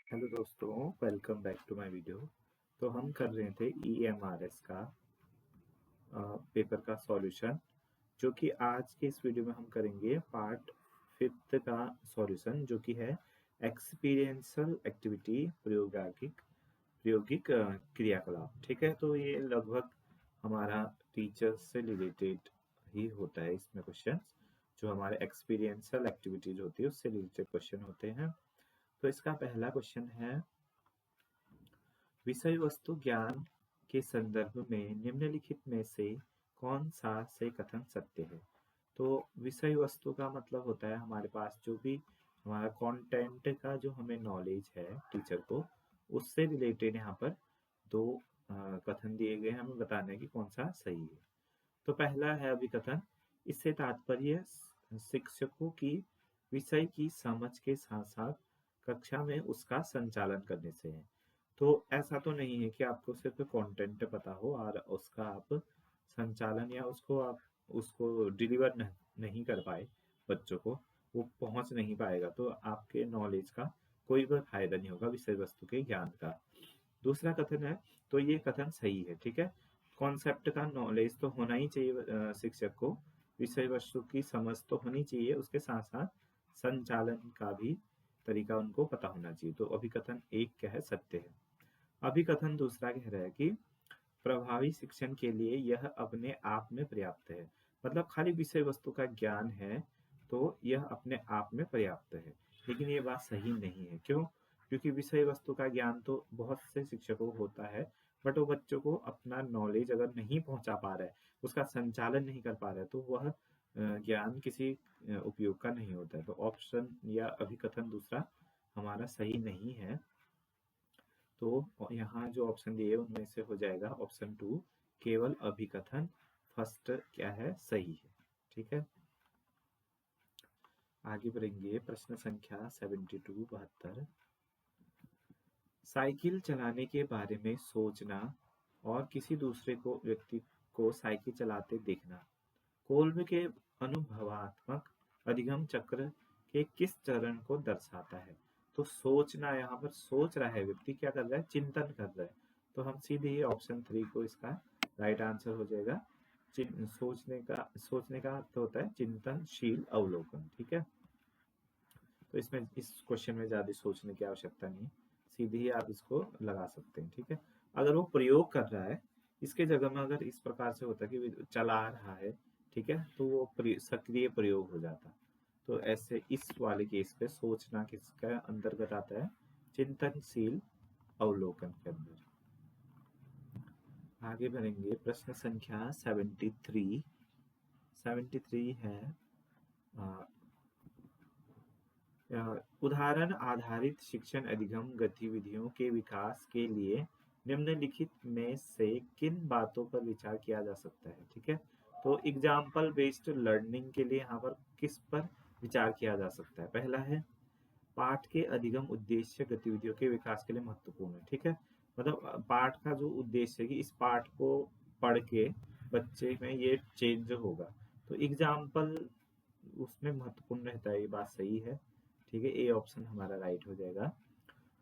Hello दोस्तों, welcome back to my video. तो हम कर रहे थे EMRS का पेपर का सॉल्यूशन, जो कि आज के इस वीडियो में हम करेंगे पार्ट 5th का सॉल्यूशन, जो कि है एक्सपीरियंशियल एक्टिविटी, प्रायोगिक प्रायोगिक क्रियाकलाप। ठीक है, तो ये लगभग हमारा टीचर्स से रिलेटेड ही होता है। इसमें क्वेश्चन जो हमारे एक्सपीरियंशियल एक्टिविटीज होती है उससे रिलेटेड क्वेश्चन होते हैं। तो इसका पहला क्वेश्चन है, विषय वस्तु ज्ञान के संदर्भ में निम्नलिखित में से कौन सा से कथन सत्य है। तो विषय वस्तु का मतलब होता है हमारे पास जो भी हमारा कंटेंट का जो हमें नॉलेज है टीचर को, उससे रिलेटेड यहाँ पर दो कथन दिए गए हैं, हमें बताना है कि कौन सा सही है। तो पहला है अभिकथन, इससे तात्पर्य शिक्षकों की विषय की समझ के साथ साथ कक्षा में उसका संचालन करने से है। तो ऐसा तो नहीं है कि आपको सिर्फ कंटेंट पता हो और उसका आप संचालन या उसको आप उसको डिलीवर नहीं कर पाए, बच्चों को वो पहुंच नहीं पाएगा, तो आपके नॉलेज का कोई भी फायदा नहीं होगा विषय वस्तु के ज्ञान का। दूसरा कथन है, तो ये कथन सही है। ठीक है, कॉन्सेप्ट का नॉलेज तो होना ही चाहिए शिक्षक को, विषय वस्तु की समझ तो होनी चाहिए, उसके साथ साथ संचालन का भी तरीका उनको पता होना चाहिए। तो अभिकथन एक क्या है, सत्य है। अभिकथन दूसरा कह रहा है कि प्रभावी शिक्षण के लिए यह अपने आप में पर्याप्त है। मतलब खाली विषय वस्तु का ज्ञान है तो यह अपने आप में पर्याप्त है, लेकिन ये बात सही नहीं है। क्यों? क्योंकि विषय वस्तु का ज्ञान तो बहुत से शिक्षकों को होता है, बट वो बच्चों को अपना नॉलेज अगर नहीं पहुंचा पा रहा है, उसका संचालन नहीं कर पा रहा है, तो वह ज्ञान किसी उपयोग का नहीं होता है। तो ऑप्शन या अभिकथन दूसरा हमारा सही नहीं है। तो यहाँ जो ऑप्शन दिए उनमें से हो जाएगा ऑप्शन 2, केवल अभिकथन फर्स्ट क्या है, सही है। ठीक है, आगे बढ़ेंगे। प्रश्न संख्या 72 साइकिल चलाने के बारे में सोचना और किसी दूसरे को व्यक्ति को साइकिल चलाते देखना कोल्ब के अनुभवात्मक अधिगम चक्र के किस चरण को दर्शाता है। तो सोचना, यहाँ पर सोच रहा है व्यक्ति, क्या कर रहा है, चिंतन कर रहा है। तो हम सीधे ही ऑप्शन 3 को इसका राइट आंसर हो जाएगा। सोचने का अर्थ होता है चिंतनशील अवलोकन। ठीक है, तो इसमें इस क्वेश्चन में ज्यादा सोचने की आवश्यकता नहीं है, सीधे ही आप इसको लगा सकते हैं। ठीक है, अगर वो प्रयोग कर रहा है, इसके जगह में अगर इस प्रकार से होता कि चला रहा है, ठीक है, तो वो सक्रिय प्रयोग हो जाता। तो ऐसे इस वाले केस पे सोचना किसका अंतर्गत आता है, चिंतनशील अवलोकन के अंदर। आगे बढ़ेंगे। प्रश्न संख्या 73 है, उदाहरण आधारित शिक्षण अधिगम गतिविधियों के विकास के लिए निम्नलिखित में से किन बातों पर विचार किया जा सकता है। ठीक है, तो एग्जाम्पल बेस्ड लर्निंग के लिए यहाँ पर किस पर विचार किया जा सकता है। पहला है, पाठ के अधिगम उद्देश्य गतिविधियों के विकास के लिए महत्वपूर्ण है। ठीक है, मतलब पाठ का जो उद्देश्य है कि इस पाठ को पढ़ के बच्चे में ये चेंज होगा, तो एग्जाम्पल उसमें महत्वपूर्ण रहता है, ये बात सही है। ठीक है, ए ऑप्शन हमारा राइट हो जाएगा।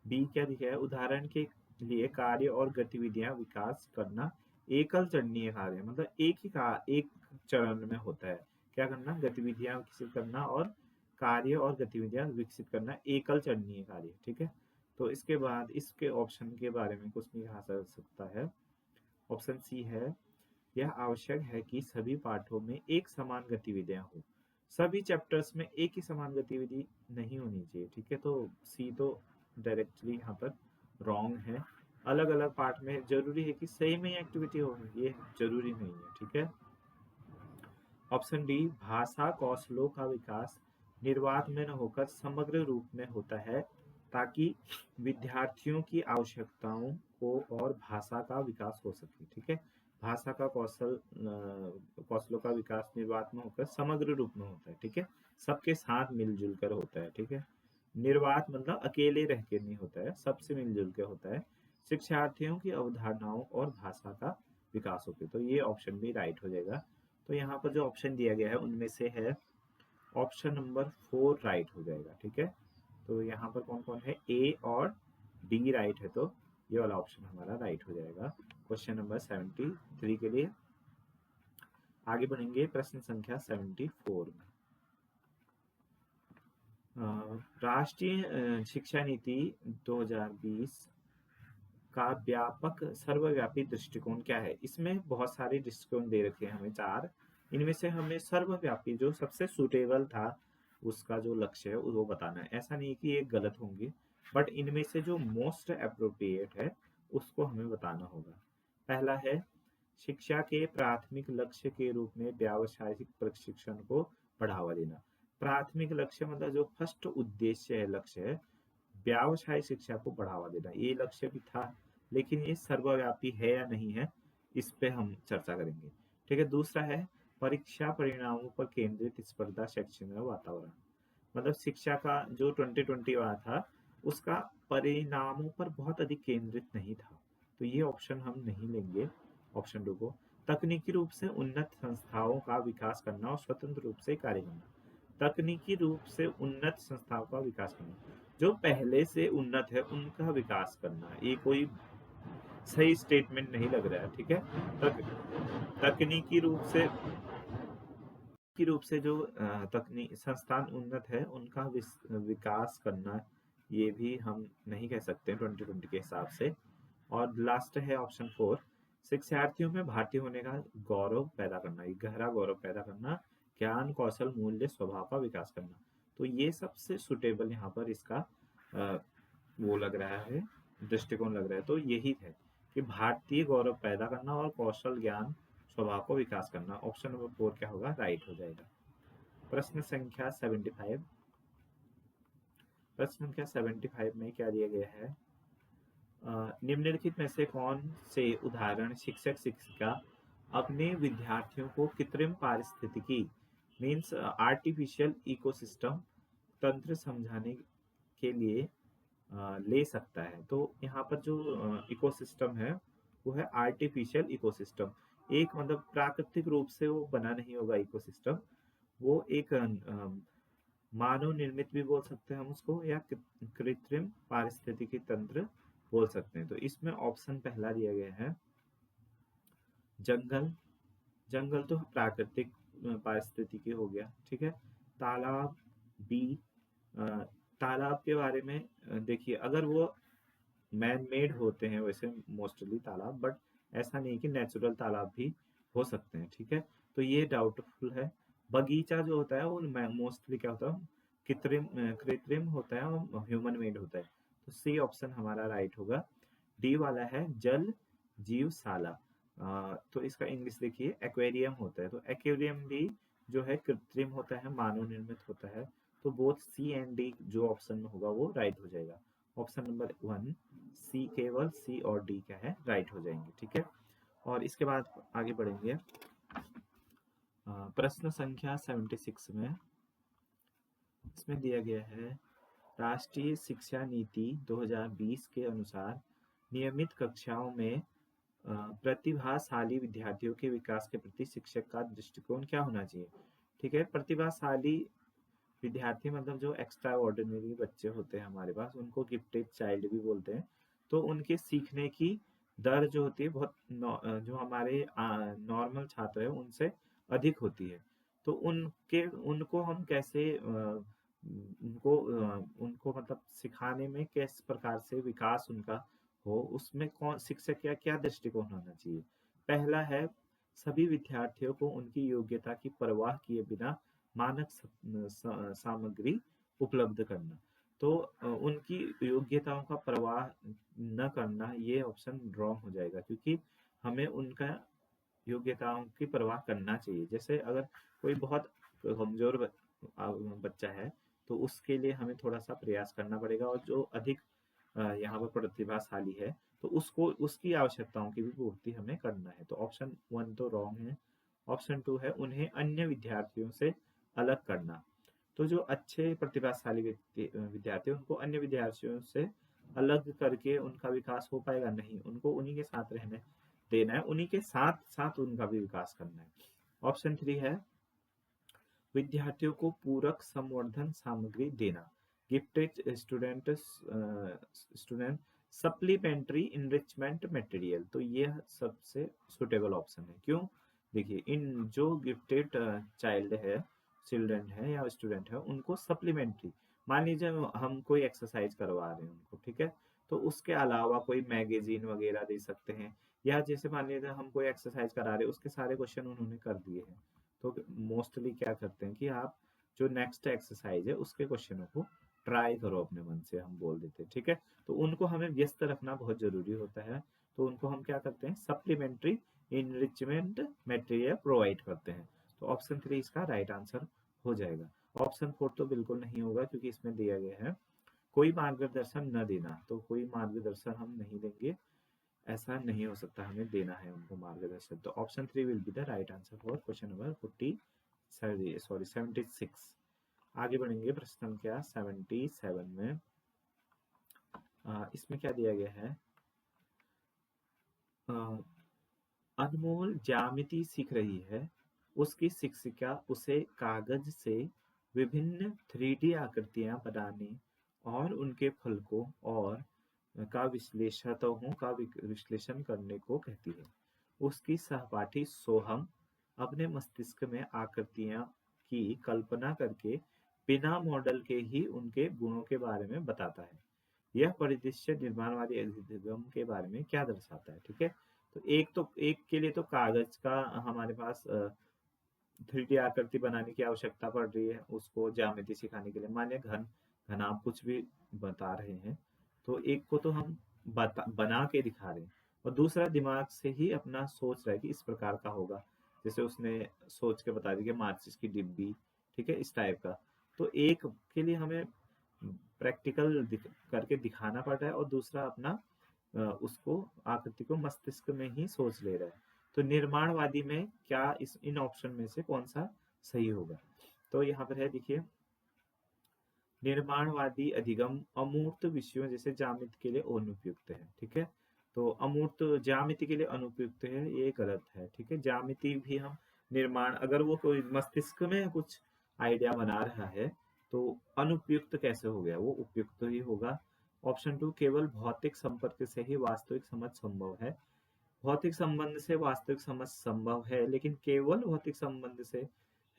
बी क्या दिखा है, उदाहरण के लिए कार्य और गतिविधियां विकास करना एकल चरणीय कार्य, मतलब एक चरण में होता है। क्या करना, गतिविधियां विकसित करना और कार्य और गतिविधियां विकसित करना एकल चरणीय कार्य। ठीक है, तो इसके बाद इसके ऑप्शन के बारे में कुछ नहीं कहा जा सकता है। ऑप्शन सी है, यह आवश्यक है कि सभी पाठों में एक समान गतिविधियां हो। सभी चैप्टर्स में एक ही समान गतिविधि नहीं होनी चाहिए। ठीक है, तो सी तो डायरेक्टली यहाँ पर रॉन्ग है। अलग अलग पार्ट में जरूरी है कि सेम ही एक्टिविटी हो, ये जरूरी नहीं है। ठीक है, ऑप्शन डी, भाषा कौशलों का विकास निर्वात में न होकर समग्र रूप में होता है ताकि विद्यार्थियों की आवश्यकताओं को और भाषा का विकास हो सके। ठीक है, भाषा का कौशलों का विकास निर्वात में होकर समग्र रूप में होता है। ठीक है, सबके साथ मिलजुल कर होता है। ठीक है, निर्वात मतलब अकेले रह के नहीं होता है, सबसे मिलजुल के होता है। शिक्षार्थियों की अवधारणाओं और भाषा का विकास होते, तो ये ऑप्शन भी राइट हो जाएगा। तो यहाँ पर जो ऑप्शन दिया गया है उनमें से है ऑप्शन नंबर 4 राइट हो जाएगा। ठीक है, तो यहाँ पर कौन कौन है, ए और डी राइट है, तो ये वाला ऑप्शन हमारा राइट हो जाएगा क्वेश्चन नंबर 73 के लिए। आगे बढ़ेंगे प्रश्न संख्या 74 में। राष्ट्रीय शिक्षा नीति 2020 का व्यापक सर्वव्यापी दृष्टिकोण क्या है? इसमें बहुत सारे दृष्टिकोण दे रखे हैं हमें 4। इनमें से हमें सर्वव्यापी जो सबसे सुटेबल था उसका जो लक्ष्य है वो बताना है। ऐसा नहीं है कि ये गलत होंगे, बट इनमें से जो मोस्ट अप्रोप्रिएट है उसको हमें बताना होगा। पहला है शिक्षा के प्राथमिक लक्ष्य के रूप में व्यावसायिक प्रशिक्षण को बढ़ावा देना। प्राथमिक लक्ष्य मतलब जो फर्स्ट उद्देश्य है, लक्ष्य है व्यावसायिक शिक्षा को बढ़ावा देना। ये लक्ष्य भी था, लेकिन ये सर्वव्यापी है या नहीं है इस पे हम चर्चा करेंगे। ठीक है। दूसरा है परीक्षा परिणामों पर केंद्रित स्पर्धा शैक्षणिक वातावरण। मतलब शिक्षा का जो 2020 वाला था उसका परिणामों पर बहुत अधिक केंद्रित नहीं था, तो ये ऑप्शन हम नहीं लेंगे। ऑप्शन 2 को तकनीकी रूप से उन्नत संस्थाओं का विकास करना और स्वतंत्र रूप से कार्य करना। तकनीकी रूप से उन्नत संस्थाओं का विकास करना, जो पहले से उन्नत है उनका विकास करना, ये कोई सही स्टेटमेंट नहीं लग रहा है। ठीक है। तकनीकी रूप से जो तकनीक संस्थान उन्नत है उनका विकास करना, ये भी हम नहीं कह सकते 2020 के हिसाब से। और लास्ट है ऑप्शन 4 शिक्षार्थियों में भारतीय होने का गौरव पैदा करना, ये गहरा गौरव पैदा करना, ज्ञान कौशल मूल्य स्वभाव का विकास करना। तो ये सबसे सुटेबल यहाँ पर इसका वो लग रहा है, दृष्टिकोण लग रहा है। तो यही है कि भारतीय गौरव पैदा करना और कौशल ज्ञान स्वभाव को विकास करना। ऑप्शन नंबर 4 क्या होगा? राइट हो जाएगा। प्रश्न संख्या 75। प्रश्न संख्या 75 में क्या दिया गया है? निम्नलिखित में से कौन से उदाहरण शिक्षक शिक्षिका अपने विद्यार्थियों को कृत्रिम पारिस्थितिकी मीन्स आर्टिफिशियल इकोसिस्टम तंत्र समझाने के लिए ले सकता है? तो यहाँ पर जो इकोसिस्टम है वो है आर्टिफिशियल इकोसिस्टम। एक मतलब प्राकृतिक रूप से वो बना नहीं होगा इकोसिस्टम, वो एक मानव निर्मित भी बोल सकते हैं हम उसको, या कृत्रिम पारिस्थितिकी तंत्र बोल सकते हैं। तो इसमें ऑप्शन पहला दिया गया है जंगल। जंगल तो प्राकृतिक पारिस्थितिकी हो गया। ठीक है। तालाब बी, तालाब के बारे में देखिए, अगर वो मैन मेड होते हैं वैसे मोस्टली तालाब, बट ऐसा नहीं कि नेचुरल तालाब भी हो सकते हैं। ठीक है। तो ये डाउटफुल है। बगीचा जो होता है वो मोस्टली क्या होता है? कृत्रिम होता है और ह्यूमन मेड होता है। तो सी ऑप्शन हमारा राइट होगा। डी वाला है जल जीवशाला। तो इसका इंग्लिश देखिए एक्वेरियम होता है, तो एक्वेरियम भी जो है कृत्रिम होता है, मानव निर्मित होता है। तो बोथ सी एंड डी जो ऑप्शन में होगा वो राइट हो जाएगा। ऑप्शन नंबर 1 सी, केवल सी और डी क्या है? राइट हो जाएंगे। ठीक है। और इसके बाद आगे बढ़ेंगे प्रश्न संख्या 76 में। इसमें दिया गया है राष्ट्रीय शिक्षा नीति 2020 के अनुसार नियमित कक्षाओं में प्रतिभाशाली विद्यार्थियों के विकास के प्रति शिक्षक का दृष्टिकोण क्या होना चाहिए? ठीक है। प्रतिभाशाली विद्यार्थी मतलब जो एक्स्ट्रा ऑर्डिनरी बच्चे होते हैं हमारे पास, उनको गिफ्टेड चाइल्ड भी बोलते हैं। तो उनके सीखने की दर जो होती है बहुत जो हमारे नॉर्मल छात्र है उनसे अधिक होती है। तो उनको हम कैसे उनको मतलब सिखाने में किस प्रकार से विकास उनका हो, उसमें कौन शिक्षक का क्या दृष्टिकोण होना चाहिए? पहला है सभी विद्यार्थियों को उनकी योग्यता की परवाह किए बिना मानक सामग्री उपलब्ध करना। तो उनकी योग्यताओं का परवाह न करना, ये ऑप्शन रॉन्ग हो जाएगा, क्योंकि हमें उनका योग्यताओं की परवाह करना चाहिए। जैसे अगर कोई बहुत कमजोर बच्चा है तो उसके लिए हमें थोड़ा सा प्रयास करना पड़ेगा, और जो अधिक यहाँ पर प्रतिभाशाली है तो उसको उसकी आवश्यकताओं की भी पूर्ति हमें करना है। तो ऑप्शन 1 तो रॉन्ग है। ऑप्शन 2 है उन्हें अन्य विद्यार्थियों से अलग करना। तो जो अच्छे प्रतिभाशाली विद्यार्थी उनको अन्य विद्यार्थियों से अलग करके उनका विकास हो पाएगा नहीं, उनको उन्हीं के साथ रहने देना है, उन्हीं के साथ साथ उनका भी विकास करना है। ऑप्शन 3 है विद्यार्थियों को पूरक संवर्धन सामग्री देना। Gifted student supplementary enrichment material, तो ये सबसे सुटेबल ऑप्शन है। क्यों? देखिए, इन जो गिफ्टेड चाइल्ड है, चिल्ड्रन है या स्टूडेंट है, उनको सप्लीमेंट्री, मान लीजिए हम कोई एक्सरसाइज करवा रहे हैं उनको, ठीक है, तो उसके अलावा कोई मैगजीन वगैरह दे सकते हैं, या जैसे मान लीजिए हम कोई एक्सरसाइज करा रहे हैं, उसके सारे क्वेश्चन उन्होंने कर दिए हैं, तो मोस्टली क्या करते हैं कि आप जो नेक्स्ट एक्सरसाइज है उसके क्वेश्चनों को ट्राई करो अपने मन से, हम बोल देते हैं, ठीक है। तो उनको हमें व्यस्त रखना बहुत जरूरी होता है, तो उनको हम क्या करते हैं, सप्लीमेंट्री इनरिचमेंट मटेरियल प्रोवाइड करते हैं। तो ऑप्शन 3 इसका राइट आंसर हो जाएगा। ऑप्शन 4 तो बिल्कुल नहीं होगा, क्योंकि इसमें दिया गया है कोई मार्गदर्शन न देना, तो कोई मार्गदर्शन हम नहीं देंगे, ऐसा नहीं हो सकता, हमें देना है उनको मार्गदर्शन। तो option 3 will be the right answer for question number 76। आगे बढ़ेंगे प्रश्न संख्या 77 में। इसमें क्या दिया गया है, अनमोल ज्यामिति सीख रही है, उसकी शिक्षिका उसे कागज से विभिन्न 3D आकृतियां बनाने और उनके फलकों और का विश्लेषणों का विश्लेषण करने को कहती है। उसकी सहपाठी सोहम अपने मस्तिष्क में आकृतियां की कल्पना करके बिना मॉडल के ही उनके गुणों के बारे में बताता है। यह परिदृश्य निर्माणवादी अधिगम के बारे में क्या दर्शाता है? ठीक है, तो एक के लिए तो कागज का हमारे पास 3D आकृति बनाने की आवश्यकता पड़ रही है, उसको ज्यामिति सिखाने के लिए। मानिए घन आप कुछ भी बता रहे हैं, तो एक को तो हम बना के दिखा रहे हैं, और दूसरा दिमाग से ही अपना सोच रहा है कि इस प्रकार का होगा, जैसे उसने सोच के बता दिया कि माचिस की डिब्बी, ठीक है, इस टाइप का। तो एक के लिए हमें प्रैक्टिकल करके दिखाना पड़ रहा है, और दूसरा अपना उसको आकृति को मस्तिष्क में ही सोच ले रहा है। तो निर्माणवादी में क्या इन ऑप्शन में से कौन सा सही होगा? तो यहाँ पर है, देखिए, निर्माणवादी अधिगम अमूर्त विषयों जैसे ज्यामिति के लिए अनुपयुक्त है, ठीक है। तो अमूर्त ज्यामिति के लिए अनुपयुक्त है, ये गलत है, ठीक है। ज्यामिति भी हम निर्माण, अगर वो कोई मस्तिष्क में कुछ आइडिया बना रहा है, तो अनुपयुक्त कैसे हो गया, वो उपयुक्त ही होगा। ऑप्शन 2, केवल भौतिक संपर्क से ही वास्तविक समझ संभव है। भौतिक संबंध से वास्तविक समझ संभव है, लेकिन केवल भौतिक संबंध से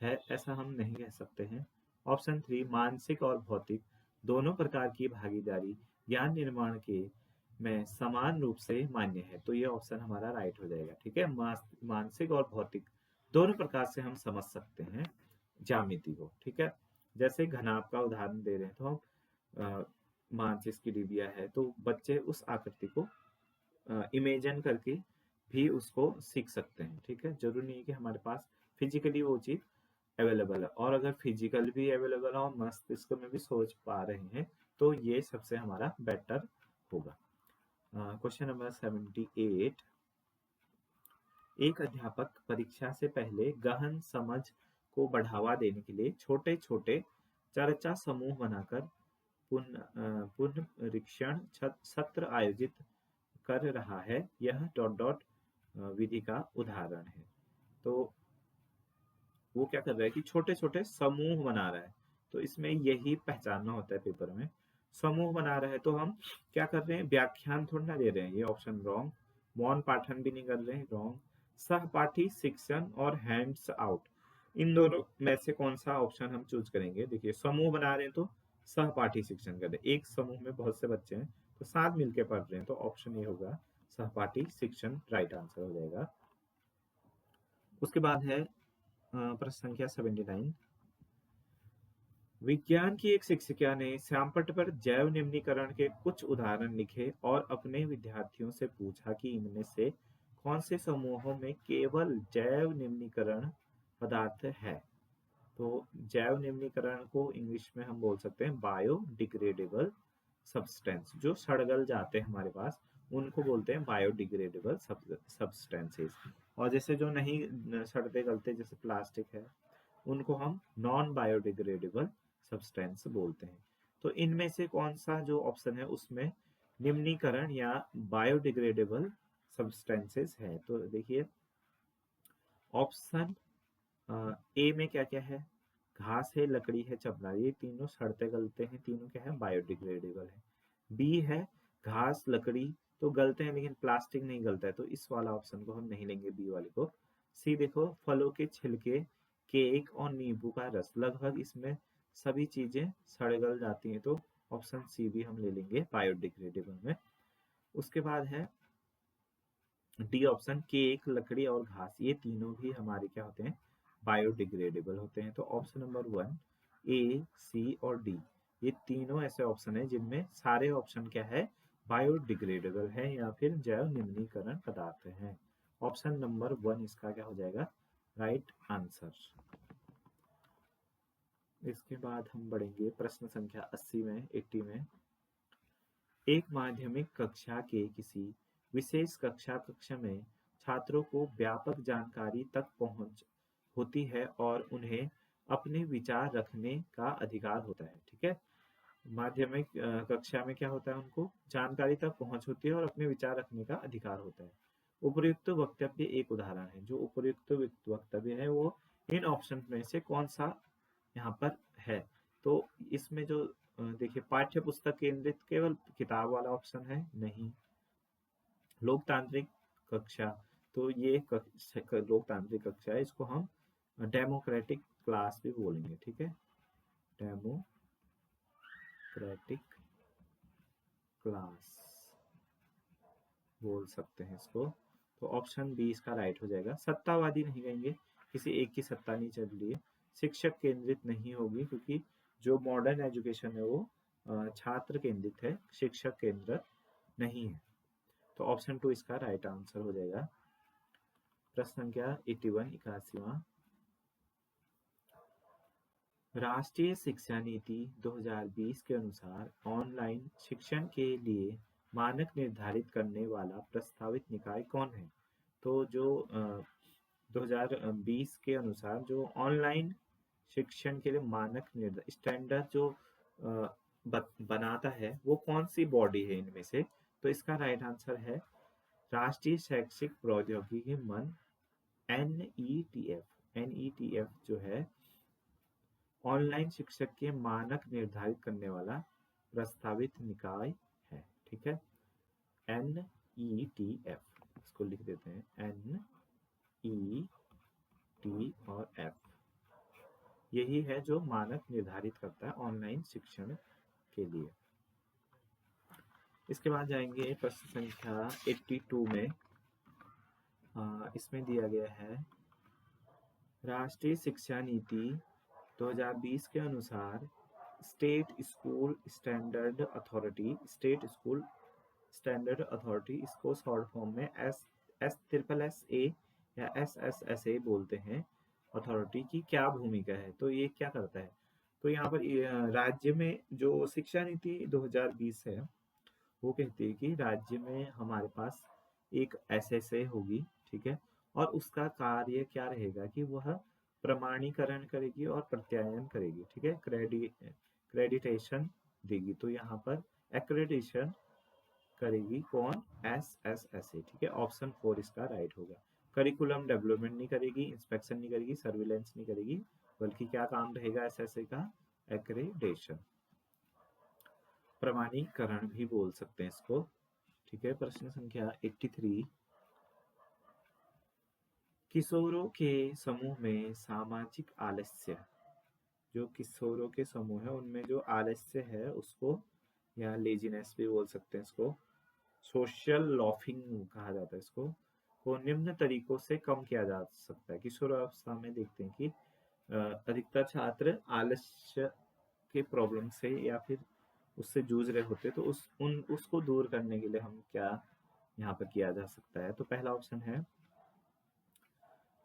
है ऐसा हम नहीं कह सकते हैं। ऑप्शन 3, मानसिक और भौतिक दोनों प्रकार की भागीदारी ज्ञान निर्माण के में समान रूप से मान्य है। तो ये ऑप्शन हमारा राइट हो जाएगा, ठीक है। मानसिक और भौतिक दोनों प्रकार से हम समझ सकते हैं ज्यामिति को, ठीक है। जैसे घनाभ का उदाहरण दे रहे हैं, तो हम माचिस की डिबिया है, तो बच्चे उस आकृति को इमेजिन करके भी उसको सीख सकते हैं, ठीक है। जरूरी नहीं है कि हमारे पास फिजिकली वो चीज अवेलेबल है, और अगर फिजिकल भी अवेलेबल है और मस्तिष्क में भी सोच पा रहे हैं, तो ये सबसे हमारा बेटर होगा। Question number 78। एक अध्यापक परीक्षा से पहले गहन समझ को बढ़ावा देने के लिए छोटे छोटे चर्चा समूह बनाकर पुनरीक्षण सत्र आयोजित कर रहा है। यह डॉट डॉट विधि का उदाहरण है। तो वो क्या कर रहा है कि छोटे छोटे समूह बना रहा है, तो इसमें यही पहचानना होता है पेपर में। समूह बना रहा है, तो हम क्या कर रहे हैं, व्याख्यान थोड़ा ना दे रहे हैं, ये ऑप्शन रॉन्ग। मौन पाठन भी नहीं कर रहे हैं, रॉन्ग। सहपाठी शिक्षण और हैंड्स आउट, इन दोनों में से कौन सा ऑप्शन हम चूज करेंगे? देखिए, समूह बना रहे हैं तो सहपाठी शिक्षण कर रहे हैं, एक समूह में बहुत से बच्चे हैं तो साथ मिलके पढ़ रहे हैं, तो ऑप्शन ये होगा सहपाठी शिक्षण, राइट आंसर हो जाएगा। उसके बाद है प्रश्न संख्या 79। विज्ञान की एक शिक्षिका ने श्यामपट्ट पर जैव निम्नीकरण के कुछ उदाहरण लिखे और अपने विद्यार्थियों से पूछा कि इनमें से कौन से समूहों में केवल जैव निम्नीकरण पदार्थ है। तो जैव निम्नीकरण को इंग्लिश में हम बोल सकते हैं बायोडिग्रेडेबल सब्सटेंस। जो सड़गल जाते हैं हमारे पास, उनको बोलते हैं बायोडिग्रेडेबल सब्सटेंसेस। और जैसे जो नहीं सड़ते गलते, जैसे प्लास्टिक है, उनको हम नॉन बायोडिग्रेडेबल सब्सटेंस बोलते हैं। तो इनमें से कौन सा जो ऑप्शन है उसमें निम्नीकरण या बायोडिग्रेडेबल सब्सटेंसेस है? तो देखिए, ऑप्शन ए में क्या क्या है, घास है, लकड़ी है, चमड़ा, ये तीनों सड़ते गलते हैं, तीनों क्या है, बायोडिग्रेडेबल है। बी है घास लकड़ी तो गलते हैं लेकिन प्लास्टिक नहीं गलता है, तो इस वाला ऑप्शन को हम नहीं लेंगे, बी वाले को। सी देखो, फलों के छिलके, केक और नींबू का रस, लगभग इसमें सभी चीजें सड़ गल जाती हैं, तो ऑप्शन सी भी हम ले लेंगे बायोडिग्रेडेबल में। उसके बाद है डी ऑप्शन, केक, लकड़ी और घास, ये तीनों भी हमारे क्या होते हैं, बायोडिग्रेडेबल होते हैं। तो ऑप्शन नंबर 1, ए, सी और डी, ये तीनों ऐसे ऑप्शन है जिनमें सारे ऑप्शन क्या है, बायोडिग्रेडेबल है या फिर जैव निम्नीकरण पदार्थ हैं। ऑप्शन नंबर 1 इसका क्या हो जाएगा, राइट आंसर। इसके बाद हम बढ़ेंगे प्रश्न संख्या 80 में, 80 में। एक माध्यमिक कक्षा के किसी विशेष कक्षा में छात्रों को व्यापक जानकारी तक पहुंच होती है और उन्हें अपने विचार रखने का अधिकार होता है। ठीक है, माध्यमिक कक्षा में क्या होता है, उनको जानकारी तक पहुंच होती है और अपने विचार रखने का अधिकार होता है। उपर्युक्त वक्तव्य एक उदाहरण है। जो उपर्युक्त वक्तव्य है वो इन ऑप्शन में से कौन सा यहाँ पर है? तो इसमें जो देखिए, पाठ्य पुस्तक केंद्रित केवल किताब वाला ऑप्शन है नहीं। लोकतांत्रिक कक्षा, तो ये लोकतांत्रिक कक्षा है, इसको हम डेमोक्रेटिक क्लास भी बोलेंगे। ठीक है, डेमोक्रेटिक क्लास बोल सकते हैं इसको। तो ऑप्शन बी इसका राइट हो जाएगा। सत्तावादी नहीं कहेंगे, किसी एक की सत्ता नहीं चल रही है। शिक्षक केंद्रित नहीं होगी, क्योंकि जो मॉडर्न एजुकेशन है वो छात्र केंद्रित है, शिक्षक केंद्रित नहीं है। तो ऑप्शन 2 इसका राइट आंसर हो जाएगा। प्रश्न संख्या 81, 81वां। राष्ट्रीय शिक्षा नीति 2020 के अनुसार ऑनलाइन शिक्षण के लिए मानक निर्धारित करने वाला प्रस्तावित निकाय कौन है? तो जो 2020 के अनुसार जो ऑनलाइन शिक्षण के लिए मानक स्टैंडर्ड जो बनाता है वो कौन सी बॉडी है इनमें से? तो इसका राइट आंसर है राष्ट्रीय शैक्षिक प्रौद्योगिकी मंच, NETF। NETF जो है ऑनलाइन शिक्षक के मानक निर्धारित करने वाला प्रस्तावित निकाय है। ठीक है, NETF, इसको लिख देते हैं NET यही है जो मानक निर्धारित करता है ऑनलाइन शिक्षण के लिए। इसके बाद जाएंगे प्रश्न संख्या 82 में। इसमें दिया गया है राष्ट्रीय शिक्षा नीति 2020 के अनुसार स्टेट स्कूल स्टैंडर्ड अथॉरिटी, इसको शॉर्ट फॉर्म में SSSA या SSSA बोलते हैं, अथॉरिटी की क्या भूमिका है? तो ये क्या करता है? तो यहाँ पर राज्य में जो शिक्षा नीति 2020 है वो कहती है कि राज्य में हमारे पास एक SSA होगी। ठीक है, और उसका कार्य क्या रहेगा कि वह प्रमाणीकरण करेगी और प्रत्यायन करेगी। ठीक है, क्रेडिटेशन देगी। तो यहाँ पर एक्रेडिटेशन करेगी कौन? SSSA। ठीक है, ऑप्शन 4 इसका राइट होगा। करिकुलम डेवलपमेंट नहीं करेगी, इंस्पेक्शन नहीं करेगी, सर्विलेंस नहीं करेगी, बल्कि क्या काम रहेगा SSA का? एक्रेडिटेशन, प्रमाणीकरण भी बोल सकते हैं इसको। ठीक है, प्रश्न संख्या 83। किशोरों के समूह में सामाजिक आलस्य, जो किशोरों के समूह है उनमें जो आलस्य है उसको, या लेजीनेस भी बोल सकते हैं इसको, सोशल लॉफिंग कहा जाता है इसको, को निम्न तरीकों से कम किया जा सकता है। किशोरावस्था में देखते हैं कि अधिकतर छात्र आलस्य के प्रॉब्लम से या फिर उससे जूझ रहे होते, तो उसको दूर करने के लिए हम क्या यहाँ पर किया जा सकता है? तो पहला ऑप्शन है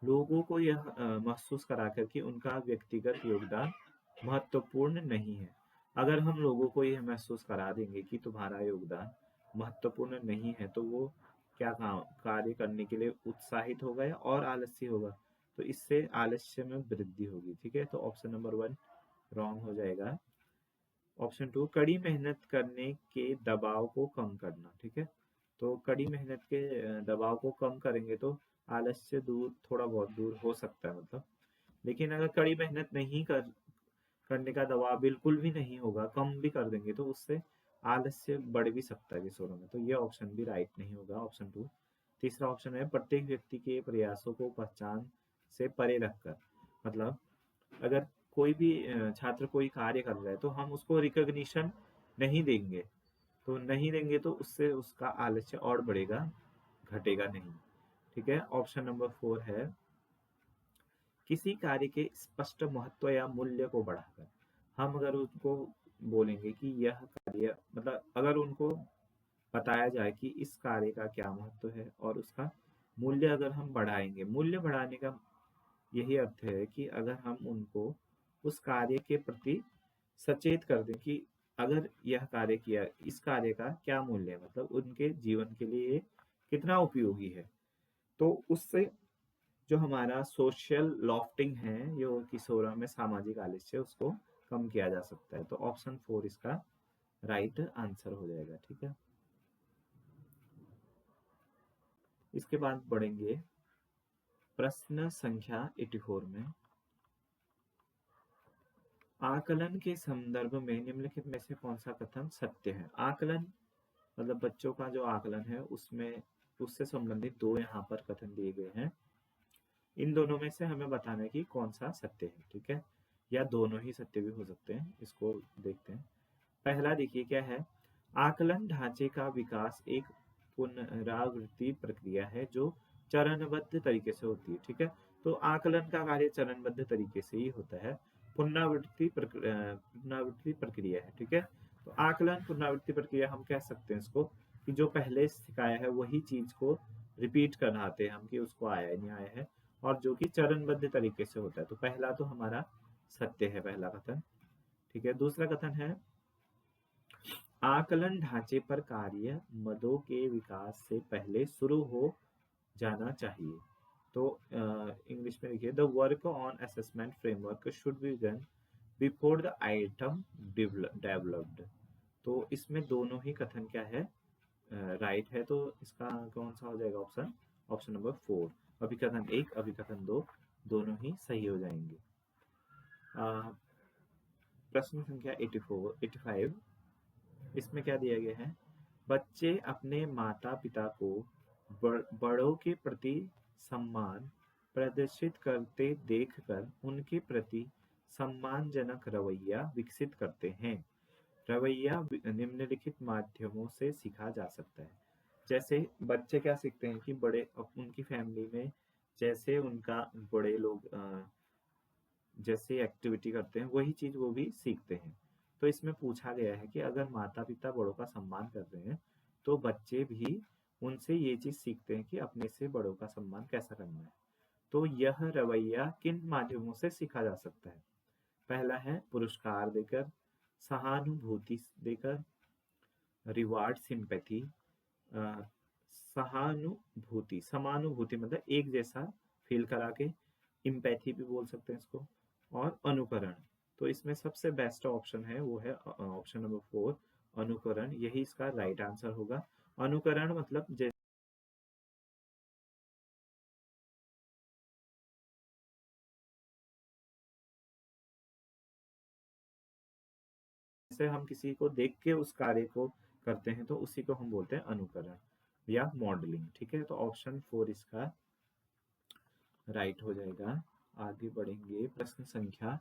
लोगों को यह महसूस कराकर कि उनका व्यक्तिगत योगदान महत्वपूर्ण नहीं है। अगर हम लोगों को यह महसूस करा देंगे कि तुम्हारा योगदान महत्वपूर्ण नहीं है, तो वो क्या कार्य करने के लिए उत्साहित होगा और आलस्य होगा, तो इससे आलस्य में वृद्धि होगी। ठीक है, तो ऑप्शन नंबर 1 रॉन्ग हो जाएगा। ऑप्शन 2, कड़ी मेहनत करने के दबाव को कम करना। ठीक है, तो कड़ी मेहनत के दबाव को कम करेंगे तो आलस्य थोड़ा बहुत दूर हो सकता है, मतलब। लेकिन अगर कड़ी मेहनत नहीं करने का दबाव बिल्कुल भी नहीं होगा, कम भी कर देंगे, तो उससे आलस्य बढ़ भी सकता है किशोरों में, तो ये ऑप्शन भी राइट नहीं होगा, ऑप्शन 2। तीसरा ऑप्शन है प्रत्येक व्यक्ति के प्रयासों को पहचान से परे रखकर, मतलब अगर कोई भी छात्र कोई कार्य कर रहा है तो हम उसको रिकॉग्निशन नहीं देंगे, तो नहीं देंगे तो उससे उसका आलस्य और बढ़ेगा, घटेगा नहीं। ठीक है, ऑप्शन नंबर 4 है किसी कार्य के स्पष्ट महत्व या मूल्य को बढ़ाकर। हम अगर उनको बोलेंगे कि यह कार्य, मतलब अगर उनको बताया जाए कि इस कार्य का क्या महत्व है और उसका मूल्य अगर हम बढ़ाएंगे, मूल्य बढ़ाने का यही अर्थ है कि अगर हम उनको उस कार्य के प्रति सचेत कर दें कि अगर यह कार्य किया, इस कार्य का क्या मूल्य है, मतलब उनके जीवन के लिए ये कितना उपयोगी है, तो उससे जो हमारा सोशल लॉफ्टिंग है, जो किशोरों में सामाजिक आलस्य, उसको कम किया जा सकता है। तो ऑप्शन 4 इसका राइट आंसर हो जाएगा। ठीक है, इसके बाद बढ़ेंगे प्रश्न संख्या 84 में। आकलन के संदर्भ में निम्नलिखित में से कौन सा कथन सत्य है? आकलन मतलब बच्चों का जो आकलन है उसमें उससे संबंधित दो यहाँ पर कथन दिए गए हैं। इन दोनों में से हमें बताना है कि कौन सा सत्य है। ठीक है, या दोनों ही सत्य भी हो सकते हैं, इसको देखते हैं। पहला देखिए क्या है, आकलन ढांचे का विकास एक पुनरावृत्ति प्रक्रिया है जो चरणबद्ध तरीके से होती है। ठीक है, तो आकलन का कार्य चरणबद्ध तरीके से ही होता है, पुनरावृत्ति प्रक्रिया है। ठीक है, तो आकलन पुनरावृत्ति प्रक्रिया हम कह सकते हैं इसको कि जो पहले सिखाया है वही चीज को रिपीट कराते हैं हम कि उसको आया है नहीं आया है, और जो कि चरणबद्ध तरीके से होता है। तो पहला तो हमारा सत्य है, पहला कथन। ठीक है, दूसरा कथन है आकलन ढांचे पर कार्य मदों के विकास से पहले शुरू हो जाना चाहिए। तो इंग्लिश में लिखिए the work on assessment framework should be done before the item developed. तो इसमें दोनों ही कथन क्या है, राइट है। तो इसका कौन सा हो जाएगा ऑप्शन? Option number 4। अभिकथन 1 अभिकथन 2 दोनों ही सही हो जाएंगे। प्रश्न संख्या 85, इसमें क्या दिया गया है, बच्चे अपने माता पिता को बड़ों के प्रति सम्मान प्रदर्शित करते देखकर उनके प्रति सम्मानजनक रवैया विकसित करते हैं। रवैया निम्नलिखित माध्यमों से सीखा जा सकता है। जैसे बच्चे क्या सीखते हैं कि बड़े उनकी फैमिली में जैसे उनका बड़े लोग जैसे एक्टिविटी करते हैं वही चीज वो भी सीखते हैं। तो इसमें पूछा गया है कि अगर माता पिता बड़ों का सम्मान कर रहे हैं तो बच्चे भी उनसे ये चीज सीखते हैं कि अपने से बड़ों का सम्मान कैसा करना है। तो यह रवैया किन माध्यमों से सीखा जा सकता है? पहला है पुरस्कार देकर, सहानुभूति देकर, रिवार्ड सिंपैथी, सहानुभूति समानुभूति मतलब एक जैसा फील करा के, इम्पैथी भी बोल सकते हैं इसको, और अनुकरण। तो इसमें सबसे बेस्ट ऑप्शन है वो है ऑप्शन नंबर 4 अनुकरण, यही इसका राइट आंसर होगा। अनुकरण मतलब जैसे हम किसी को देख के उस कार्य को करते हैं तो उसी को हम बोलते हैं अनुकरण या मॉडलिंग। ठीक है, तो ऑप्शन 4 इसका राइट हो जाएगा। आगे बढ़ेंगे प्रश्न संख्या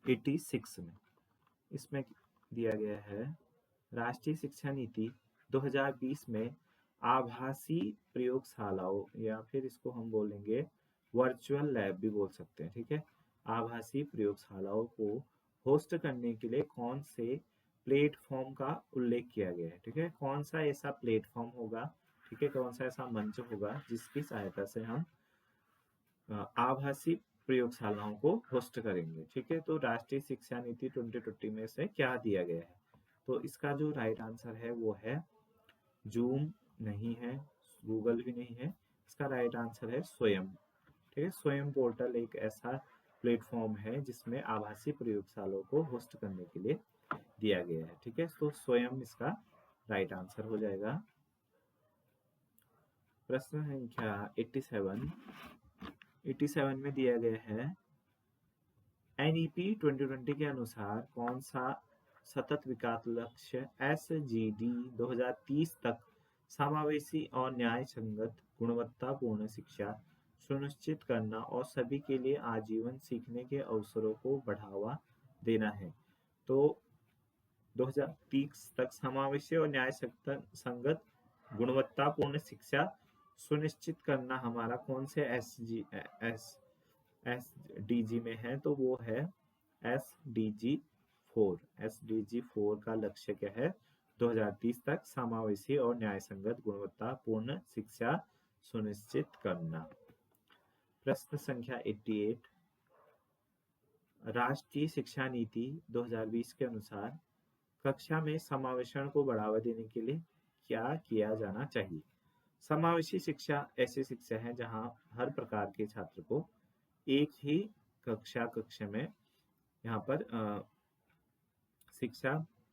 86 में। इसमें दिया गया है राष्ट्रीय शिक्षा नीति 2020 में आभासी प्रयोगशालाओं, या फिर इसको हम बोलेंगे वर्चुअल लैब भी बोल सकते हैं। ठीक है, आभासी प्रयोगशालाओं को होस्ट करने के लिए कौन से प्लेटफॉर्म का उल्लेख किया गया है? ठीक है, कौन सा ऐसा प्लेटफॉर्म होगा, ठीक है, कौन सा ऐसा मंच होगा जिसकी सहायता से हम आभासी प्रयोगशालाओं को होस्ट करेंगे। ठीक है, तो राष्ट्रीय शिक्षा नीति 2020 में से क्या दिया गया है? तो इसका जो राइट आंसर है वो है जूम नहीं है, गूगल भी नहीं है, इसका राइट आंसर है स्वयं। ठीक है, स्वयं पोर्टल एक ऐसा प्लेटफॉर्म है जिसमें आभासी प्रयोगशालाओं को होस्ट करने के लिए दिया गया है। ठीक है, तो स्वयं इसका राइट आंसर हो जाएगा। प्रश्न संख्या 87 में दिया गया है NEP 2020 के अनुसार कौन सा सतत विकास लक्ष्य SGD 2030 तक समावेशी और न्याय संगत गुणवत्तापूर्ण शिक्षा सुनिश्चित करना और सभी के लिए आजीवन सीखने के अवसरों को बढ़ावा देना है। तो 2030 तक समावेशी और न्याय संगत गुणवत्तापूर्ण शिक्षा सुनिश्चित करना हमारा कौन से SDG में है, तो वो है SDG 4। SDG 4 का लक्ष्य क्या है? 2030 तक समावेशी और न्याय संगत गुणवत्तापूर्ण शिक्षा सुनिश्चित करना। प्रश्न संख्या 88, राष्ट्रीय शिक्षा नीति 2020 के अनुसार कक्षा में समावेशन को बढ़ावा देने के लिए क्या किया जाना चाहिए? समावेशी शिक्षा ऐसी शिक्षा है जहां हर प्रकार के छात्र को एक ही कक्ष में यहाँ पर शिक्षा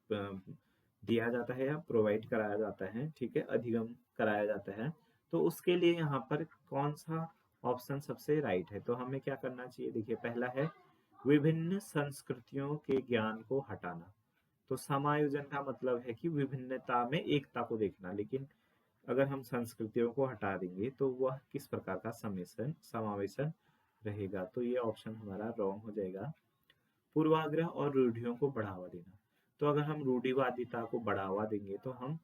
दिया जाता है या प्रोवाइड कराया जाता है, ठीक है, अधिगम कराया जाता है। तो उसके लिए यहाँ पर कौन सा ऑप्शन सबसे राइट है? तो हमें क्या करना चाहिए? देखिए, पहला है विभिन्न संस्कृतियों के ज्ञान को हटाना। तो समायोजन का मतलब है कि विभिन्नता में एकता को देखना, लेकिन अगर हम संस्कृतियों को हटा देंगे तो वह किस प्रकार का समावेशन रहेगा? तो ये ऑप्शन हमारा रॉन्ग हो जाएगा। पूर्वाग्रह और रूढ़ियों को बढ़ावा देना। तो अगर हम रूढ़िवादिता को बढ़ावा देंगे तो हम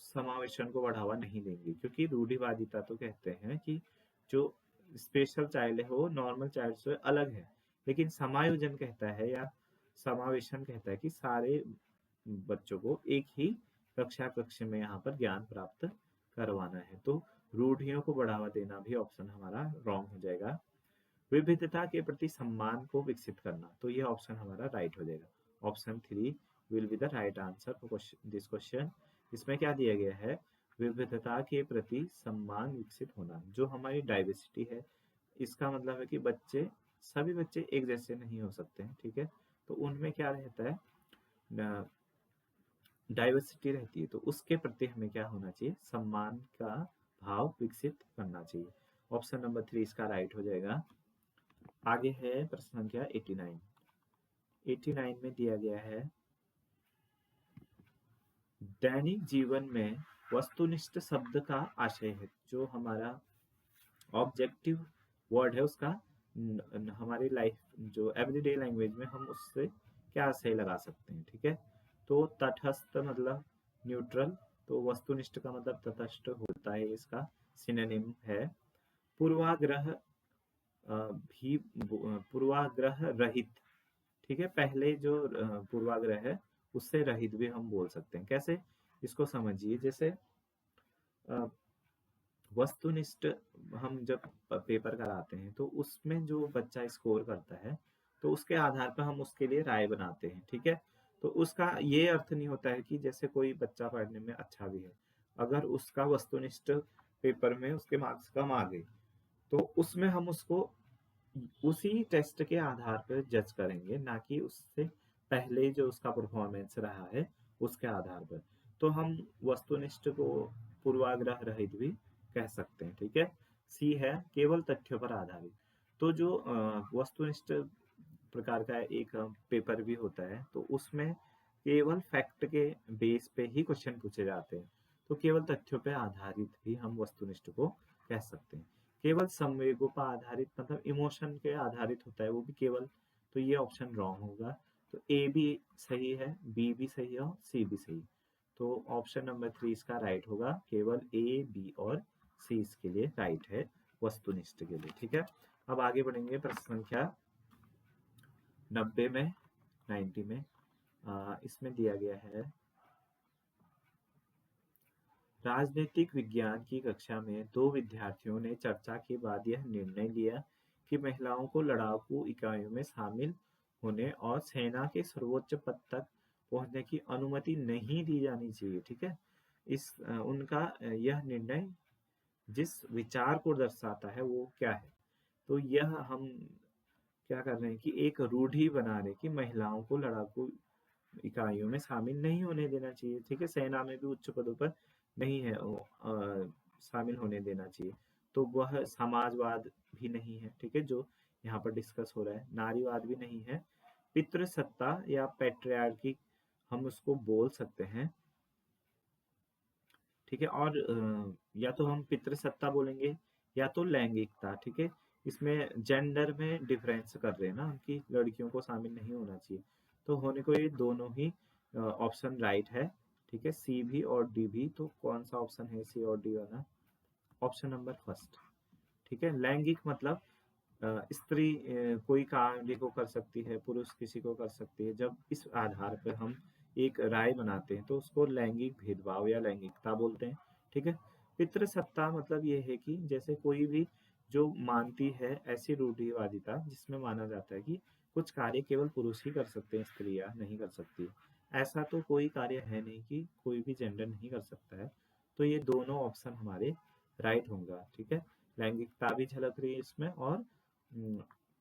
समावेशन को बढ़ावा नहीं देंगे, क्योंकि रूढ़िवादिता तो कहते हैं कि जो स्पेशल चाइल्ड है वो नॉर्मल चाइल्ड से अलग है, लेकिन समायोजन कहता है या समावेशन कहता है कि सारे बच्चों को एक ही कक्ष में यहाँ पर ज्ञान प्राप्त करवाना है। तो रूढ़ियों को बढ़ावा देना भी ऑप्शन हमारा रॉन्ग हो जाएगा। विविधता के प्रति सम्मान को विकसित करना, तो ये ऑप्शन हमारा राइट हो जाएगा। Option 3 will be the right answer for this question. इसमें क्या दिया गया है? विविधता के प्रति सम्मान विकसित होना। जो हमारी डाइवर्सिटी है, इसका मतलब है कि सभी बच्चे एक जैसे नहीं हो सकते हैं, ठीक है। तो उनमें क्या रहता है? डाइवर्सिटी रहती है, तो उसके प्रति हमें क्या होना चाहिए? सम्मान का भाव विकसित करना चाहिए। ऑप्शन नंबर 3 इसका राइट हो जाएगा। आगे है प्रश्न संख्या 89। 89 में दिया गया है, दैनिक जीवन में वस्तुनिष्ठ शब्द का आशय है। जो हमारा ऑब्जेक्टिव वर्ड है उसका हमारी लाइफ जो एवरीडे लैंग्वेज में हम उससे क्या आशय लगा सकते हैं, ठीक है। तो तटस्थ मतलब न्यूट्रल, तो वस्तुनिष्ठ का मतलब तटस्थ होता है, इसका सिनोनिम है। पूर्वाग्रह भी पूर्वाग्रह रहित, ठीक है। पहले जो पूर्वाग्रह है उससे रहित भी हम बोल सकते हैं। कैसे? इसको समझिए। जैसे वस्तुनिष्ठ हम जब पेपर कराते हैं तो उसमें जो बच्चा स्कोर करता है तो उसके आधार पर हम उसके लिए राय बनाते हैं, ठीक है। तो उसका ये अर्थ नहीं होता है कि जैसे कोई बच्चा पढ़ने में अच्छा भी है, अगर उसका वस्तुनिष्ठ पेपर में उसके मार्क्स कम आ गए तो उसमें हम उसको उसी टेस्ट के आधार पर जज करेंगे, ना कि उससे पहले जो उसका परफॉर्मेंस रहा है उसके आधार पर। तो हम वस्तुनिष्ठ को पूर्वाग्रह रहित भी कह सकते हैं, ठीक है। सी है केवल तथ्यों पर आधारित। तो जो वस्तुनिष्ठ प्रकार का एक पेपर भी होता है तो उसमें केवल फैक्ट के बेस पे ही क्वेश्चन पूछे जाते हैं। तो केवल तथ्यों पे आधारित भी हम वस्तुनिष्ठ को कह सकते हैं। केवल संवेगों पर आधारित मतलब इमोशन के आधारित होता है वो भी केवल, तो ये ऑप्शन रॉन्ग होगा। तो ए भी सही है, बी भी सही है और सी भी सही। तो ऑप्शन नंबर 3 इसका राइट होगा। केवल ए, बी और सी इसके लिए राइट है वस्तुनिष्ठ के लिए, ठीक है। अब आगे बढ़ेंगे प्रश्न संख्या 90 में 90 में इसमें दिया गया है, राजनीतिक विज्ञान की कक्षा में 2 विद्यार्थियों ने चर्चा के बाद यह निर्णय लिया कि महिलाओं को लड़ाकू इकाइयों में शामिल होने और सेना के सर्वोच्च पद तक पहुंचने की अनुमति नहीं दी जानी चाहिए, ठीक है। उनका यह निर्णय जिस विचार को दर्शाता है वो क्या है? तो यह हम क्या कर रहे हैं कि एक रूढ़ि बना रहे कि महिलाओं को लड़ाकू इकाइयों में शामिल नहीं होने देना चाहिए, ठीक है। सेना में भी उच्च पदों पर नहीं है शामिल होने देना चाहिए। तो वह समाजवाद भी नहीं है, ठीक है, जो यहाँ पर डिस्कस हो रहा है। नारीवाद भी नहीं है, पितृसत्ता या पैट्रियार्की हम उसको बोल सकते हैं, ठीक है। और या तो हम पितृसत्ता बोलेंगे या तो लैंगिकता, ठीक है। इसमें जेंडर में डिफरेंस कर रहे हैं ना कि लड़कियों को शामिल नहीं होना चाहिए, तो होने को ये दोनों ही ऑप्शन राइट है, ठीक है। सी भी और डी भी, तो कौन सा ऑप्शन है सी और डी वाला? ऑप्शन नंबर फर्स्ट, ठीक है। लैंगिक मतलब स्त्री कोई कार्य को कर सकती है, पुरुष किसी को कर सकती है। जब इस आधार पर हम एक राय बनाते हैं तो उसको लैंगिक भेदभाव या लैंगिकता बोलते हैं, ठीक है। पितृसत्ता मतलब ये है कि जैसे कोई भी जो मानती है ऐसी रूढ़िवादिता जिसमें माना जाता है कि कुछ कार्य केवल पुरुष ही कर सकते हैं, स्त्रियां नहीं कर सकती। ऐसा तो कोई कार्य है नहीं कि कोई भी जेंडर नहीं कर सकता है, तो ये दोनों ऑप्शन हमारे राइट होंगे, ठीक है। लैंगिकता भी झलक रही है इसमें, और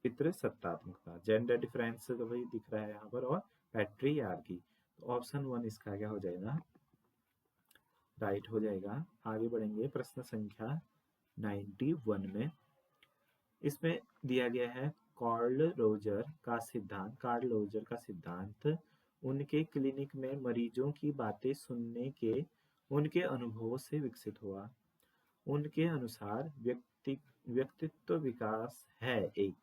पितृसत्तात्मकता, जेंडर डिफरेंस तो वही दिख रहा है यहाँ पर, और पैट्रियार्की। तो ऑप्शन वन इसका क्या हो जाएगा? राइट हो जाएगा। आगे बढ़ेंगे प्रश्न संख्या 91 में। इसमें दिया गया है कार्ल रोजर का सिद्धांत उनके क्लिनिक में मरीजों की बातें सुनने के उनके अनुभवों से विकसित हुआ। उनके अनुसार व्यक्तित्व विकास है एक,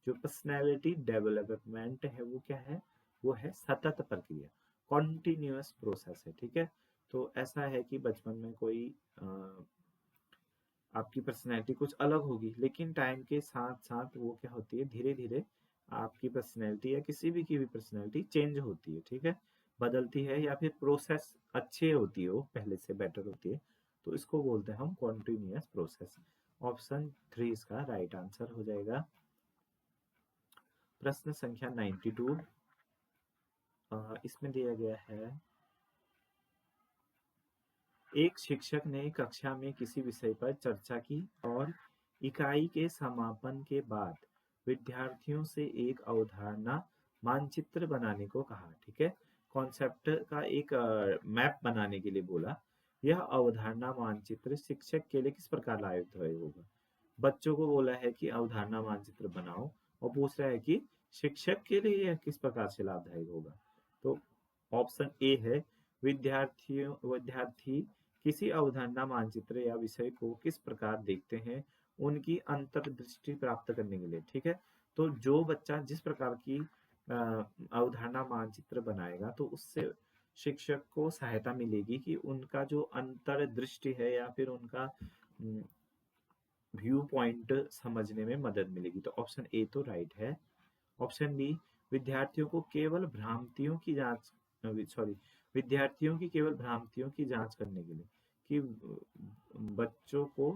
जो पर्सनैलिटी डेवलपमेंट है वो क्या है? वो है सतत प्रक्रिया, कॉन्टिन्यूअस प्रोसेस है, ठीक है। तो ऐसा है कि बचपन में कोई आपकी पर्सनैलिटी कुछ अलग होगी, लेकिन टाइम के साथ साथ वो क्या होती है, धीरे धीरे आपकी पर्सनैलिटी या किसी भी की भी पर्सनैलिटी चेंज होती है, ठीक है, बदलती है, या फिर प्रोसेस अच्छी होती है, वो पहले से बेटर होती है। तो इसको बोलते हैं हम कॉन्टिन्यूअस प्रोसेस। ऑप्शन 3 इसका राइट आंसर हो जाएगा। प्रश्न संख्या 92 इसमें दिया गया है, एक शिक्षक ने कक्षा में किसी विषय पर चर्चा की और इकाई के समापन के बाद विद्यार्थियों से एक अवधारणा मानचित्र बनाने को कहा, ठीक है। कॉन्सेप्ट का एक मैप बनाने के लिए बोला। यह अवधारणा मानचित्र शिक्षक के लिए किस प्रकार लाभदायक होगा? बच्चों को बोला है कि अवधारणा मानचित्र बनाओ, और पूछ रहा है कि शिक्षक के लिए यह किस प्रकार से लाभदायक होगा। तो ऑप्शन ए है, विद्यार्थी किसी अवधारणा मानचित्र या विषय को किस प्रकार देखते हैं उनकी अंतर्दृष्टि प्राप्त करने के लिए, ठीक है। तो जो बच्चा जिस प्रकार की अवधारणा मानचित्र बनाएगा तो उससे शिक्षक को सहायता मिलेगी कि उनका जो अंतर्दृष्टि है या फिर उनका व्यू पॉइंट समझने में मदद मिलेगी। तो ऑप्शन ए तो राइट है। ऑप्शन बी, विद्यार्थियों को केवल भ्रांतियों की जांच सॉरी विद्यार्थियों की केवल भ्रांतियों की जांच करने के लिए, कि बच्चों को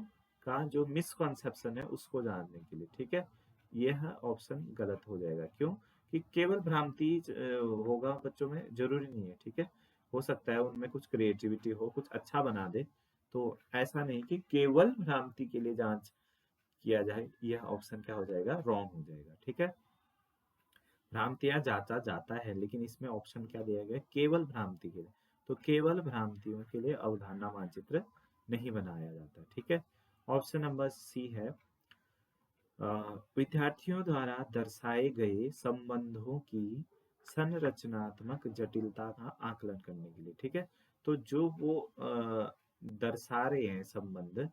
का जो मिसकॉन्सेप्शन है उसको जानने के लिए, ठीक है। यह ऑप्शन गलत हो जाएगा। क्यों? कि केवल भ्रांति होगा बच्चों में जरूरी नहीं है, ठीक है। हो सकता है उनमें कुछ क्रिएटिविटी हो, कुछ अच्छा बना दे, तो ऐसा नहीं कि केवल भ्रांति के लिए जांच किया जाए। यह ऑप्शन क्या हो जाएगा? रॉन्ग हो जाएगा, ठीक है। भ्रांतियां जांचा जाता है, लेकिन इसमें ऑप्शन क्या दिया गया? केवल भ्रांति के लिए। तो केवल भ्रांतियों के लिए अवधारणा मानचित्र नहीं बनाया जाता, ठीक है। ऑप्शन नंबर सी है, विद्यार्थियों द्वारा दर्शाए गए संबंधों की संरचनात्मक जटिलता का आकलन करने के लिए, ठीक है। तो जो वो दर्शा रहे हैं संबंध,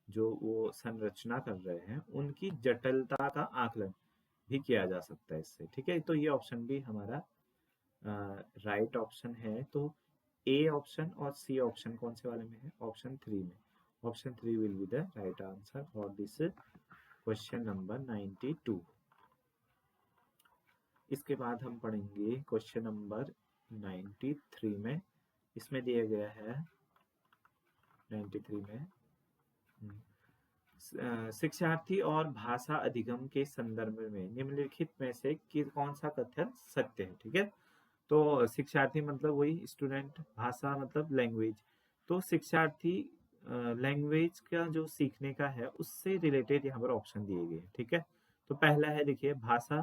जो वो संरचना कर रहे हैं, उनकी जटिलता का आकलन भी किया जा सकता है इससे, ठीक है। तो ये ऑप्शन भी हमारा राइट ऑप्शन है। तो ए ऑप्शन और सी ऑप्शन कौन से वाले में है? ऑप्शन 3 में। Option 3 will be the right answer for this question number 92। इसके बाद हम पढ़ेंगे क्वेश्चन नंबर 93 में। इसमें दिया गया है 93 में, शिक्षार्थी और भाषा अधिगम के संदर्भ में निम्नलिखित में से कौन सा कथन सत्य है, ठीक है। तो शिक्षार्थी मतलब वही स्टूडेंट, भाषा मतलब लैंग्वेज। तो शिक्षार्थी लैंग्वेज का जो सीखने का है उससे रिलेटेड यहाँ पर ऑप्शन दिए गए हैं, ठीक है। तो पहला है, देखिए, भाषा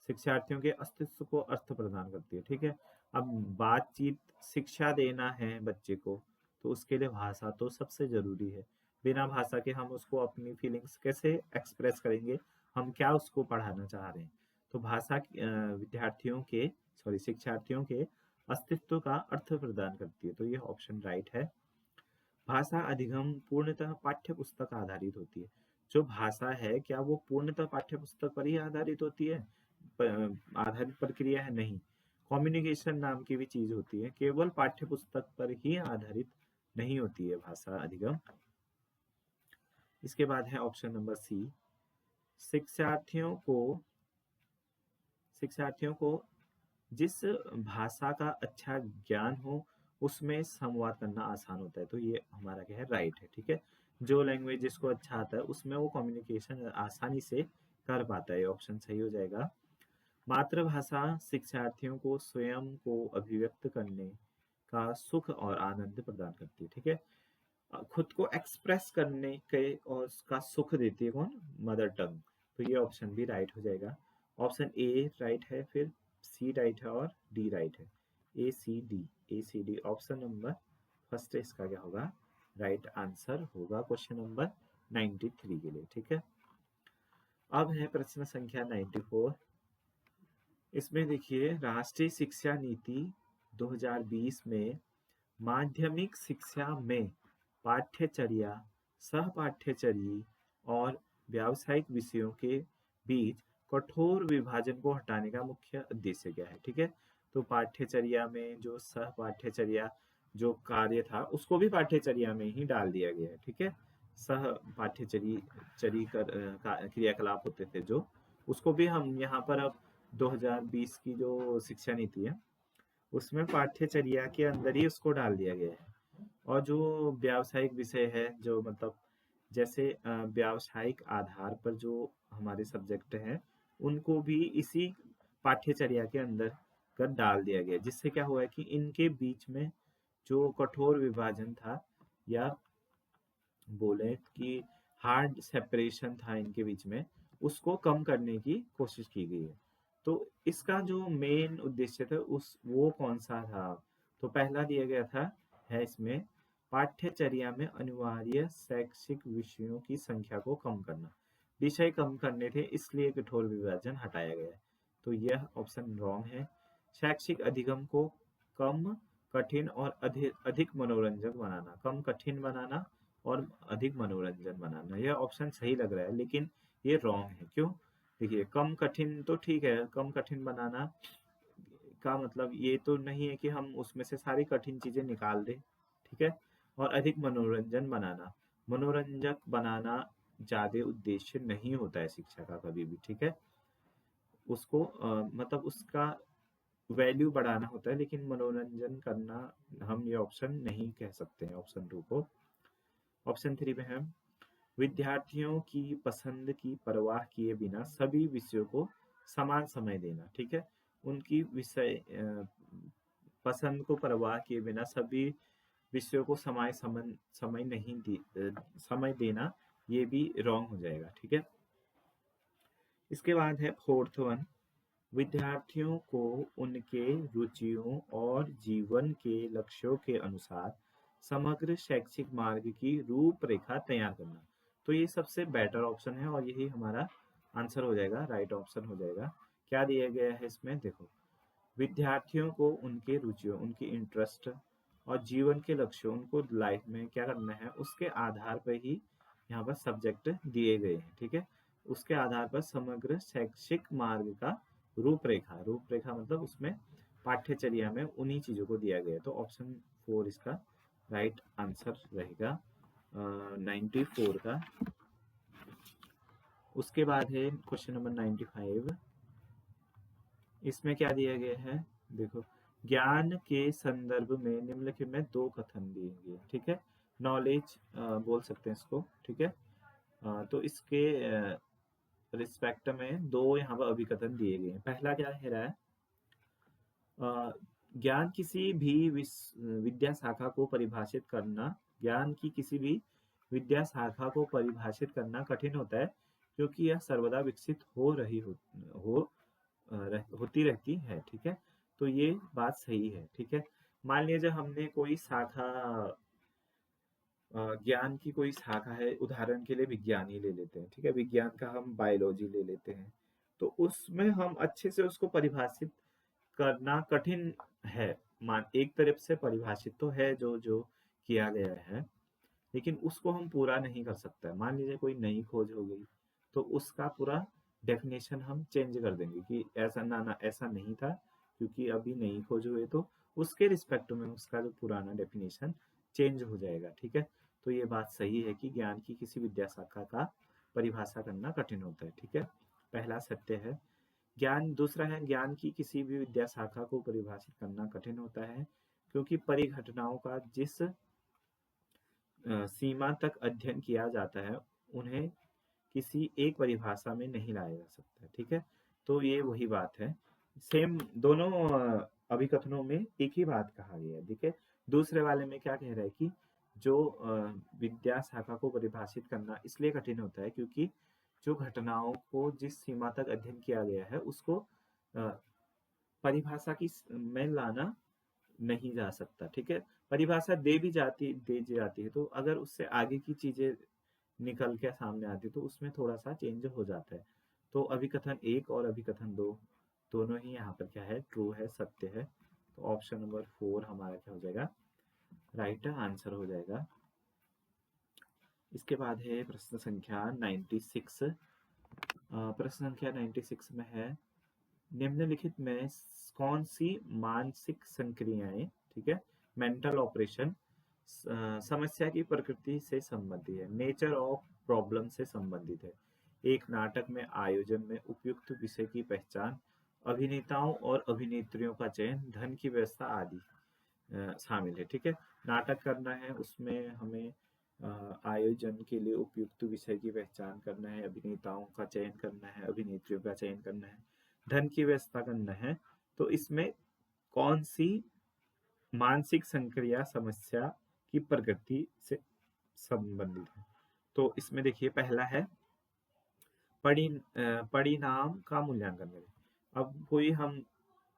शिक्षार्थियों के अस्तित्व को अर्थ प्रदान करती है, ठीक है। अब बातचीत शिक्षा देना है बच्चे को, तो उसके लिए भाषा तो सबसे जरूरी है। बिना भाषा के हम उसको अपनी फीलिंग्स कैसे एक्सप्रेस करेंगे, हम क्या उसको पढ़ाना चाह रहे हैं। तो भाषा विद्यार्थियों के शिक्षार्थियों के अस्तित्व का अर्थ प्रदान करती है। तो ये ऑप्शन राइट है। भाषा अधिगम पूर्णतः पाठ्य पुस्तक आधारित होती है। जो भाषा है क्या वो पूर्णतः पाठ्य पुस्तक पर ही आधारित होती है? आधारित प्रक्रिया है? नहीं। कम्युनिकेशन नाम की भी चीज होती है, केवल पाठ्य पुस्तक पर ही आधारित नहीं होती है भाषा अधिगम। इसके बाद है ऑप्शन नंबर सी, शिक्षार्थियों को जिस भाषा का अच्छा ज्ञान हो उसमें संवाद करना आसान होता है। तो ये हमारा क्या है, राइट है। ठीक है, जो लैंग्वेज जिसको अच्छा आता है उसमें वो कम्युनिकेशन आसानी से कर पाता है। ऑप्शन सही हो जाएगा। मातृभाषा शिक्षार्थियों को स्वयं को अभिव्यक्त करने का सुख और आनंद प्रदान करती है। ठीक है, खुद को एक्सप्रेस करने के और उसका सुख देती है कौन? Mother tongue. तो ये ऑप्शन भी राइट हो जाएगा। ऑप्शन ए राइट है, फिर सी राइट है और डी राइट है। A C D option number first इसका क्या होगा, राइट आंसर होगा क्वेश्चन नंबर 93 के लिए। ठीक है, अब है प्रश्न संख्या 94। इसमें देखिए, राष्ट्रीय शिक्षा नीति 2020 में माध्यमिक शिक्षा में पाठ्यचर्या, सहपाठ्यचर्या और व्यावसायिक विषयों के बीच कठोर विभाजन को हटाने का मुख्य उद्देश्य क्या है? ठीक है, तो पाठ्यचर्या में जो सहपाठ्यचर्या जो कार्य था उसको भी पाठ्यचर्या में ही डाल दिया गया है। ठीक है, सह क्रियाकलाप होते थे जो, उसको भी हम यहाँ पर अब 2020 की जो शिक्षा नीति है उसमें पाठ्यचर्या के अंदर ही उसको डाल दिया गया है। और जो व्यावसायिक विषय है, जो मतलब जैसे व्यावसायिक आधार पर जो हमारे सब्जेक्ट हैं उनको भी इसी पाठ्यचर्या के अंदर कर डाल दिया गया, जिससे क्या हुआ है कि इनके बीच में जो कठोर विभाजन था या बोले कि हार्ड सेपरेशन था इनके बीच में, उसको कम करने की कोशिश की गई है। तो इसका जो मेन उद्देश्य था वो कौन सा था? तो पहला दिया गया था है इसमें, पाठ्यचर्या में अनिवार्य शैक्षिक विषयों की संख्या को कम करना। विषय कम करने थे इसलिए कठोर विभाजन हटाया गया है। तो यह ऑप्शन रॉन्ग है। शैक्षिक अधिगम को कम कठिन और अधिक मनोरंजक बनाना, कम कठिन बनाना और अधिक मनोरंजन बनाना, यह ऑप्शन सही लग रहा है लेकिन ये रॉन्ग है। क्यों? देखिए, कम कठिन तो ठीक है, कम कठिन बनाना का मतलब ये तो नहीं है कि हम उसमें से सारी कठिन चीजें निकाल दें। ठीक है, और अधिक मनोरंजन बनाना, मनोरंजक बनाना ज्यादा उद्देश्य नहीं होता है शिक्षा का कभी भी। ठीक है, उसको मतलब उसका वैल्यू बढ़ाना होता है, लेकिन मनोरंजन करना हम ये ऑप्शन नहीं कह सकते हैं ऑप्शन 2 को। ऑप्शन 3 में है, विद्यार्थियों की पसंद की परवाह किए बिना सभी विषयों को समान समय देना। ठीक है, उनकी विषय पसंद को परवाह किए बिना सभी विषयों को समय नहीं समय देना, ये भी रॉन्ग हो जाएगा। ठीक है, इसके बाद है फोर्थ वन, विद्यार्थियों को उनके रुचियों और जीवन के लक्ष्यों के अनुसार समग्र शैक्षिक मार्ग की रूपरेखा तैयार करना। तो ये सबसे बेटर ऑप्शन है और यही हमारा आंसर हो जाएगा, राइट ऑप्शन हो जाएगा। क्या दिया गया है इसमें? देखो, विद्यार्थियों को उनके रुचियों, उनकी इंटरेस्ट और जीवन के लक्ष्यों, उनको लाइफ में क्या करना है उसके आधार पर ही यहाँ पर सब्जेक्ट दिए गए हैं। ठीक है, उसके आधार पर समग्र शैक्षिक मार्ग का रूपरेखा, रूपरेखा मतलब उसमें पाठ्यचर्या में उन्हीं चीजों को दिया गया है। तो ऑप्शन 4 इसका राइट आंसर रहेगा 94 का। उसके बाद है क्वेश्चन नंबर 95। इसमें क्या दिया गया है? देखो, ज्ञान के संदर्भ में निम्नलिखित में 2 कथन दिए गए। ठीक है, नॉलेज बोल सकते हैं इसको। ठीक है, तो इसके रिस्पेक्ट में 2 यहाँ पर अभिकथन दिए गए हैं। पहला क्या है रहा है, ज्ञान किसी भी विद्या शाखा को परिभाषित करना, ज्ञान की किसी भी विद्या शाखा को परिभाषित करना कठिन होता है क्योंकि यह सर्वदा विकसित होती रहती है। ठीक है, तो ये बात सही है। ठीक है, मान लीजिए हमने कोई शाखा, ज्ञान की कोई शाखा है, उदाहरण के लिए विज्ञान ही ले लेते हैं। ठीक है, विज्ञान का हम बायोलॉजी ले लेते हैं। तो उसमें हम अच्छे से उसको परिभाषित करना कठिन है। मान एक तरफ से परिभाषित तो है जो जो किया गया है, लेकिन उसको हम पूरा नहीं कर सकते। मान लीजिए कोई नई खोज हो गई, तो उसका पूरा डेफिनेशन हम चेंज कर देंगे कि ऐसा ना ना ऐसा नहीं था, क्योंकि अभी नई खोज हुई, तो उसके रिस्पेक्ट में उसका जो पुराना डेफिनेशन चेंज हो जाएगा। ठीक है, तो ये बात सही है कि ज्ञान की किसी विद्या शाखा का परिभाषा करना कठिन होता है। ठीक है, पहला सत्य है। ज्ञान दूसरा है, ज्ञान की किसी भी विद्या शाखा को परिभाषित करना कठिन होता है, क्योंकि परिघटनाओं का जिस सीमा तक अध्ययन किया जाता है, उन्हें किसी एक परिभाषा में नहीं लाया जा सकता। ठीक है, तो ये वही बात है। सेम दोनों अभिकथनों में एक ही बात कहा गया है। ठीक है, दूसरे वाले में क्या कह रहा है कि जो विद्या शाखा को परिभाषित करना इसलिए कठिन होता है, क्योंकि जो घटनाओं को जिस सीमा तक अध्ययन किया गया है, उसको अ, परिभाषा की में लाना नहीं जा सकता। ठीक है, परिभाषा दे दी जाती है, तो अगर उससे आगे की चीजें निकल के सामने आती है, तो उसमें थोड़ा सा चेंज हो जाता है। तो अभिकथन 1 और अभिकथन 2 दोनों ही यहाँ पर क्या है, ट्रू है, सत्य है। तो ऑप्शन नंबर 4 हमारा क्या हो जाएगा, राइट आंसर हो जाएगा। इसके बाद है प्रश्न संख्या 96। प्रश्न संख्या 96 में है, निम्नलिखित में कौन सी मानसिक संक्रियाएं, ठीक है, मेंटल ऑपरेशन समस्या की प्रकृति से संबंधित है, नेचर ऑफ प्रॉब्लम से संबंधित है। एक नाटक में आयोजन में उपयुक्त विषय की पहचान, अभिनेताओं और अभिनेत्रियों का चयन, धन की व्यवस्था आदि शामिल है। ठीक है, नाटक करना है, उसमें हमें आयोजन के लिए उपयुक्त विषय की पहचान करना है, अभिनेताओं का चयन करना है, अभिनेत्रियों का चयन करना है, धन की व्यवस्था करना है। तो इसमें कौन सी मानसिक संक्रिया समस्या की प्रकृति से संबंधित है? तो इसमें देखिए, पहला है परिणाम का मूल्यांकन करें। अब कोई हम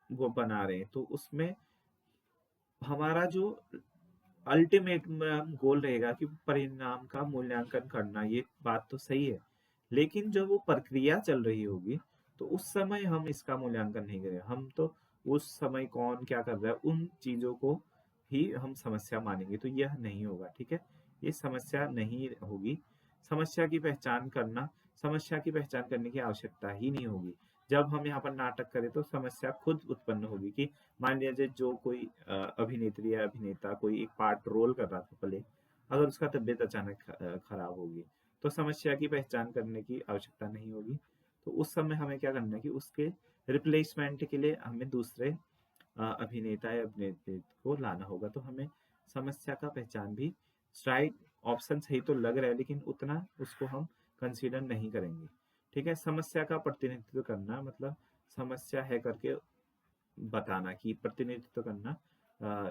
वो बना रहे हैं, तो उसमें हमारा जो अल्टीमेट गोल रहेगा कि परिणाम का मूल्यांकन करना, ये बात तो सही है। लेकिन जब वो प्रक्रिया चल रही होगी, तो उस समय हम इसका मूल्यांकन नहीं करेंगे। हम तो उस समय कौन क्या कर रहा है, उन चीजों को ही हम समस्या मानेंगे, तो यह नहीं होगा। ठीक है, ये समस्या नहीं होगी। समस्या की पहचान करना, समस्या की पहचान करने की आवश्यकता ही नहीं होगी। जब हम यहाँ पर नाटक करें, तो समस्या खुद उत्पन्न होगी कि मान लीजिए जो कोई अभिनेत्री या अभिनेता कोई एक पार्ट रोल कर रहा था पहले, अगर उसका तबीयत अचानक खराब होगी, तो समस्या की पहचान करने की आवश्यकता नहीं होगी। तो उस समय हमें क्या करना है कि उसके रिप्लेसमेंट के लिए हमें दूसरे अभिनेता या अभिनेत्री को लाना होगा। तो हमें समस्या का पहचान भी, राइट ऑप्शन सही तो लग रहा है, लेकिन उतना उसको हम कंसीडर नहीं करेंगे। ठीक है, समस्या का प्रतिनिधित्व करना मतलब समस्या है करके बताना, कि प्रतिनिधित्व करना,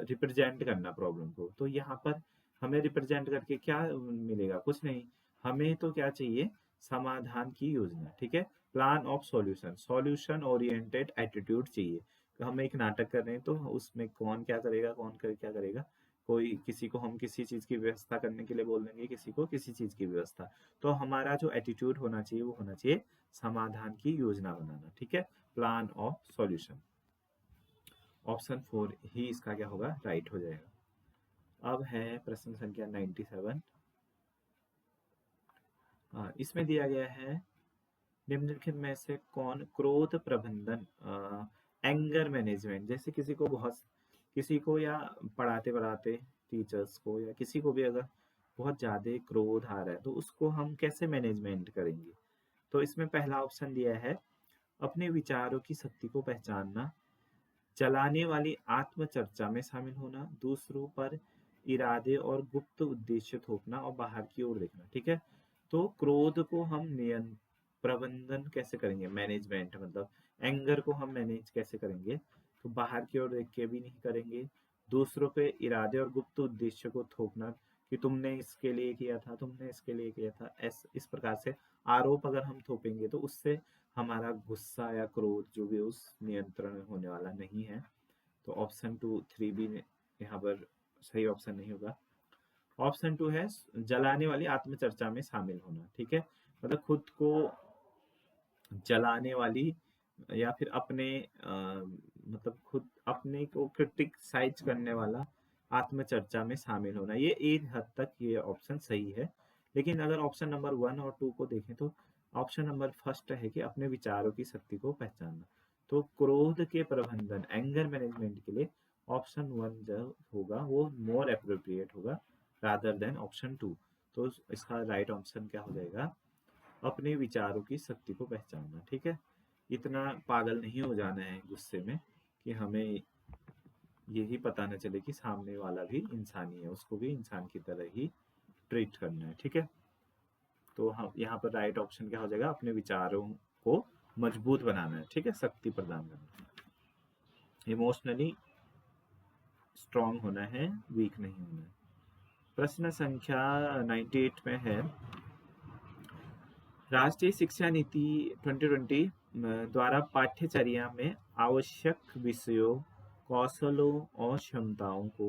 रिप्रेजेंट करना प्रॉब्लम को। तो यहाँ पर हमें रिप्रेजेंट करके क्या मिलेगा, कुछ नहीं। हमें तो क्या चाहिए, समाधान की योजना। ठीक है, plan of solution, solution oriented attitude चाहिए। तो हम एक नाटक कर रहे हैं, तो उसमें कौन क्या करेगा, क्या करेगा, कोई किसी को हम किसी चीज की व्यवस्था करने के लिए बोल देंगे, किसी को किसी चीज की व्यवस्था। तो हमारा जो एटीट्यूड होना चाहिए, वो होना चाहिए समाधान की योजना बनाना। ठीक है, प्लान ऑफ सॉल्यूशन। ऑप्शन 4 ही इसका क्या होगा, राइट हो जाएगा। अब है प्रश्न संख्या 97। इसमें दिया गया है, निम्नलिखित में से कौन क्रोध प्रबंधन, एंगर मैनेजमेंट, जैसे किसी को या पढ़ाते पढ़ाते टीचर्स को या किसी को भी अगर बहुत ज्यादा क्रोध आ रहा है, तो उसको हम कैसे मैनेजमेंट करेंगे? तो इसमें पहला ऑप्शन दिया है, अपने विचारों की शक्ति को पहचानना, चलाने वाली आत्मचर्चा में शामिल होना, दूसरों पर इरादे और गुप्त उद्देश्य थोपना और बाहर की ओर देखना। ठीक है, तो क्रोध को हम प्रबंधन कैसे करेंगे, मैनेजमेंट मतलब एंगर को हम मैनेज कैसे करेंगे? तो बाहर की ओर देख के भी नहीं करेंगे, दूसरों पे इरादे और गुप्त उद्देश्य को थोपना कि तुमने इसके लिए किया था, तुमने इसके लिए किया था, इस प्रकार से आरोप अगर हम थोपेंगे, तो उससे हमारा गुस्सा या क्रोध जो भी उस नियंत्रण में होने वाला नहीं है। तो ऑप्शन 2 3 भी यहाँ पर सही ऑप्शन नहीं होगा। ऑप्शन 2 है जलाने वाली आत्मचर्चा में शामिल होना। ठीक है, मतलब खुद को जलाने वाली या फिर अपने मतलब खुद अपने को क्रिटिसाइज करने वाला आत्मचर्चा में शामिल होना, ये एक हद तक ये ऑप्शन सही है। लेकिन अगर ऑप्शन नंबर 1 और 2 को देखें तो ऑप्शन नंबर फर्स्ट है कि अपने विचारों की शक्ति को पहचानना। तो क्रोध के प्रबंधन, एंगर मैनेजमेंट के लिए ऑप्शन 1 जो होगा वो मोर एप्रोप्रिएट होगा रादर देन ऑप्शन 2। तो इसका राइट ऑप्शन क्या हो जाएगा? अपने विचारों की शक्ति को पहचानना। ठीक है, इतना पागल नहीं हो जाना है गुस्से में कि हमें यही पता न चले कि सामने वाला भी इंसान ही है, उसको भी इंसान की तरह ही ट्रीट करना है। ठीक है, तो हम यहाँ पर राइट ऑप्शन क्या हो जाएगा? अपने विचारों को मजबूत बनाना है। ठीक है, शक्ति प्रदान करना है, इमोशनली स्ट्रांग होना है, वीक नहीं होना है। प्रश्न संख्या 98 में है, राष्ट्रीय शिक्षा नीति 2020 द्वारा पाठ्यचर्या में आवश्यक विषयों, कौशलों और क्षमताओं को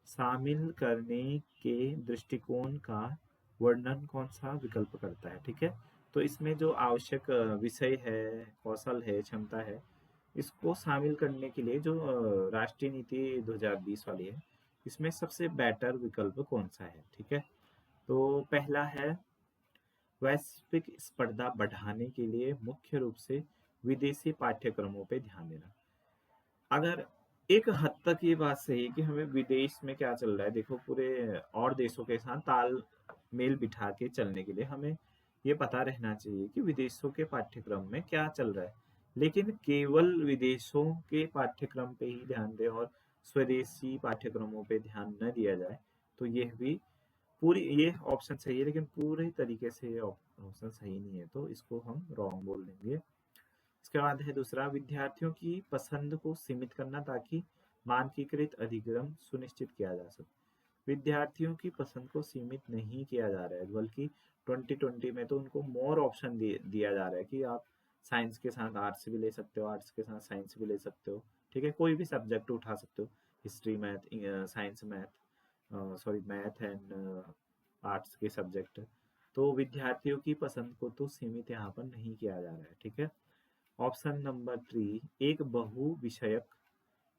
शामिल करने के दृष्टिकोण का वर्णन कौन सा विकल्प करता है? ठीक है, तो इसमें जो आवश्यक विषय है, कौशल है, क्षमता है, इसको शामिल करने के लिए जो राष्ट्रीय नीति 2020 वाली है, इसमें सबसे बेटर विकल्प कौन सा है? ठीक है, तो पहला है, वैश्विक स्पर्धा बढ़ाने के लिए मुख्य रूप से विदेशी पाठ्यक्रमों पे ध्यान देना। अगर एक हद तक ये बात सही है कि हमें विदेश में क्या चल रहा है, देखो पूरे और देशों के साथ तालमेल बिठा के चलने के लिए हमें ये पता रहना चाहिए कि विदेशों के पाठ्यक्रम में क्या चल रहा है। लेकिन केवल विदेशों के पाठ्यक्रम पे ही ध्यान दें और स्वदेशी पाठ्यक्रमों पे ध्यान न दिया जाए, तो यह भी पूरी ये ऑप्शन सही है, लेकिन पूरे तरीके से ये ऑप्शन सही नहीं है, तो इसको हम रॉन्ग बोल देंगे। इसके बाद है दूसरा, विद्यार्थियों की पसंद को सीमित करना ताकि मानकीकृत अधिगम सुनिश्चित किया जा सके। विद्यार्थियों की पसंद को सीमित नहीं किया जा रहा है, बल्कि 2020 में तो उनको मोर ऑप्शन दिया जा रहा है कि आप साइंस के साथ आर्ट्स भी ले सकते हो, आर्ट्स के साथ साइंस भी ले सकते हो। ठीक है, कोई भी सब्जेक्ट उठा सकते हो, history, math, science, math, sorry math and arts के सब्जेक्ट। तो विद्यार्थियों की पसंद को तो सीमित यहाँ पर नहीं किया जा रहा है। ठीक है, ऑप्शन नंबर 3, एक बहु विषयक।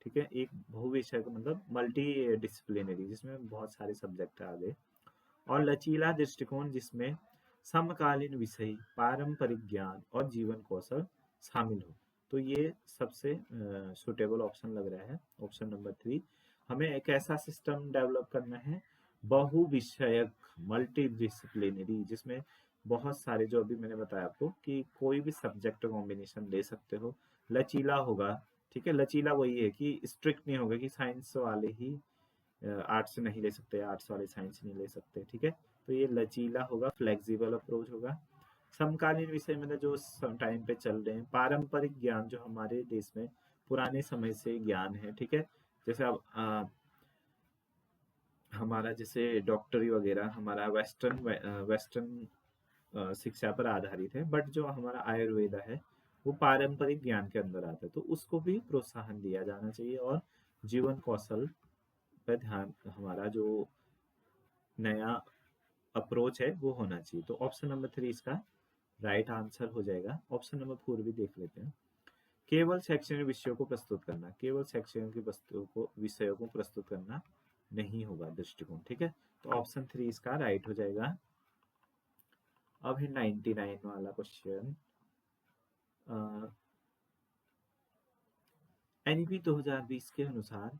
ठीक है, एक बहु विषयक मतलब मल्टी डिसिप्लिनरी, जिसमें बहुत सारे सब्जेक्ट आ गए, और लचीला दृष्टिकोण जिसमें समकालीन विषय, पारंपरिक ज्ञान और जीवन कौशल शामिल हो। तो ये सबसे सुटेबल ऑप्शन लग रहा है, ऑप्शन नंबर 3। हमें एक ऐसा सिस्टम डेवलप करना है, बहु विषयक, मल्टी डिसिप्लिनरी, जिसमें बहुत सारे, जो अभी मैंने बताया आपको कि कोई भी सब्जेक्ट कॉम्बिनेशन ले सकते हो, लचीला होगा। ठीक है, लचीला वही है कि स्ट्रिक्ट नहीं होगा कि साइंस वाले ही आर्ट्स नहीं ले सकते, आर्ट्स वाले साइंस नहीं ले सकते। ठीक है, तो ये लचीला होगा, फ्लेक्सिबल अप्रोच होगा। समकालीन विषय मतलब जो टाइम पे चल रहे हैं, पारंपरिक ज्ञान जो हमारे देश में पुराने समय से ज्ञान है। ठीक है, जैसे अब हमारा जैसे डॉक्टरी वगैरह हमारा वेस्टर्न शिक्षा पर आधारित है, बट जो हमारा आयुर्वेदा है वो पारंपरिक ज्ञान के अंदर आता है, तो उसको भी प्रोत्साहन दिया जाना चाहिए। और जीवन कौशल पर ध्यान, हमारा जो नया अप्रोच है वो होना चाहिए। तो ऑप्शन नंबर 3 इसका राइट आंसर हो जाएगा। ऑप्शन नंबर 4 भी देख लेते हैं, केवल शैक्षणिक विषयों को प्रस्तुत करना, केवल शैक्षणिक वस्तुओं को, विषयों को प्रस्तुत करना नहीं होगा दृष्टिकोण। ठीक है, तो ऑप्शन 3 इसका राइट हो जाएगा। अब है 99 वाला क्वेश्चन। एनईपी 2020 के अनुसार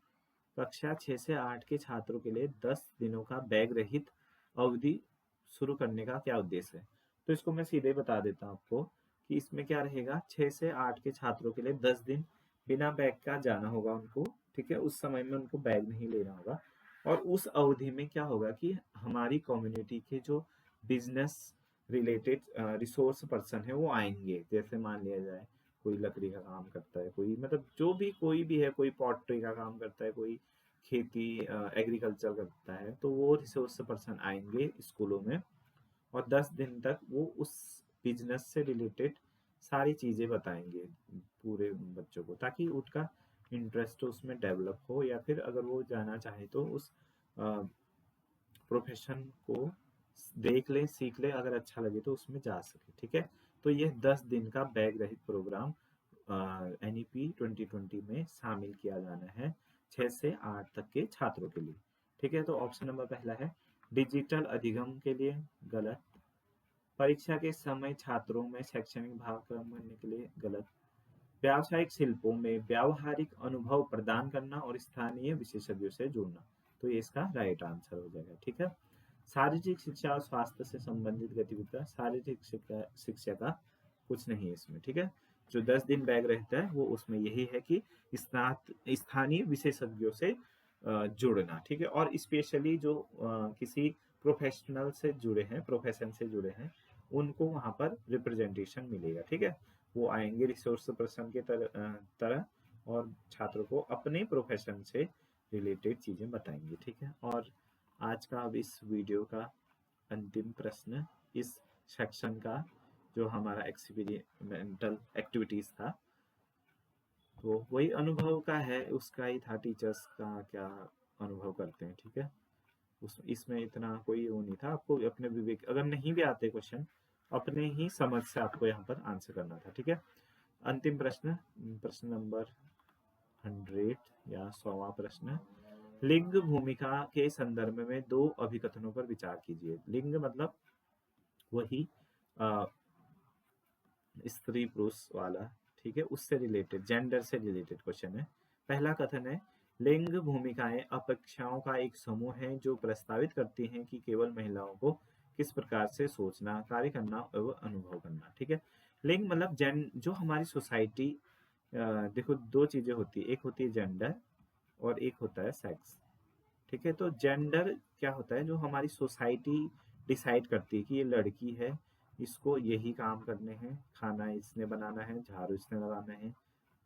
कक्षा 6 से 8 के छात्रों के लिए 10 दिनों का बैग रहित अवधि शुरू करने का क्या उद्देश्य है? तो इसको मैं सीधे बता देता हूँ आपको कि इसमें क्या रहेगा, 6 से 8 के छात्रों के लिए 10 दिन बिना बैग का जाना होगा उनको। ठीक है, उस समय में उनको बैग नहीं लेना होगा, और उस अवधि में क्या होगा कि हमारी कम्युनिटी के जो बिजनेस रिलेटेड रिसोर्स पर्सन है वो आएंगे। जैसे मान लिया जाए कोई लकड़ी का काम करता है, कोई मतलब जो भी कोई भी है, कोई पॉटरी का काम करता है, कोई खेती एग्रीकल्चर करता है, तो वो रिसोर्स पर्सन आएंगे स्कूलों में, और 10 दिन तक वो उस बिजनेस से रिलेटेड सारी चीज़ें बताएंगे पूरे बच्चों को, ताकि उनका इंटरेस्ट उसमें डेवलप हो, या फिर अगर वो जाना चाहे तो उस प्रोफेशन को देख ले, सीख ले, अगर अच्छा लगे तो उसमें जा सके। ठीक है, तो ये 10 दिन का बैग रहित प्रोग्राम NEP 2020 में शामिल किया जाना है 6 से 8 तक के छात्रों के लिए। ठीक है, तो ऑप्शन नंबर पहला है डिजिटल अधिगम के लिए, गलत। परीक्षा के समय छात्रों में शैक्षणिक भाव कम करने के लिए, गलत। व्यावसायिक शिल्पों में व्यावहारिक अनुभव प्रदान करना और स्थानीय विशेषज्ञों से जुड़ना, तो ये इसका राइट आंसर हो जाएगा। ठीक है, शारीरिक शिक्षा और स्वास्थ्य से संबंधित गतिविधियां, शारीरिक शिक्षा का कुछ नहीं है इसमें। ठीक है, जो 10 दिन बैग रहता है वो उसमें यही है कि स्थानीय विशेषज्ञों से जुड़ना। ठीक है, और स्पेशली जो किसी प्रोफेशनल से जुड़े हैं, प्रोफेशन से जुड़े हैं, उनको वहां पर रिप्रेजेंटेशन मिलेगा। ठीक है, वो आएंगे रिसोर्स पर्सन के तरह और छात्रों को अपने प्रोफेशन से रिलेटेड चीजें बताएंगे। ठीक है, और आज का अब इस वीडियो का अंतिम प्रश्न इस सेक्शन का जो हमारा एक्सपेरिमेंटल एक्टिविटीज था, तो वही अनुभव का है, उसका ही था, टीचर्स का क्या अनुभव करते हैं। ठीक है, इसमें इतना कोई वो नहीं था, आपको अपने विवेक, अगर नहीं भी आते क्वेश्चन, अपने ही समझ से आपको यहाँ पर आंसर करना था। ठीक है, अंतिम प्रश्न, प्रश्न नंबर 100 या 100वां प्रश्न, लिंग भूमिका के संदर्भ में 2 अभिकथनों पर विचार कीजिए। लिंग मतलब वही स्त्री पुरुष वाला। ठीक है, उससे रिलेटेड, जेंडर से रिलेटेड क्वेश्चन है। पहला कथन है, लिंग भूमिकाएं अपेक्षाओं का एक समूह है जो प्रस्तावित करती हैं कि केवल महिलाओं को किस प्रकार से सोचना, कार्य करना एवं अनुभव करना। ठीक है, लिंग मतलब जो हमारी सोसाइटी, देखो 2 चीजें होती है, एक होती है जेंडर और एक होता है सेक्स। ठीक है, तो जेंडर क्या होता है, जो हमारी सोसाइटी डिसाइड करती है कि ये लड़की है, इसको यही काम करने हैं, खाना इसने बनाना है, झाड़ू इसने लगाना है,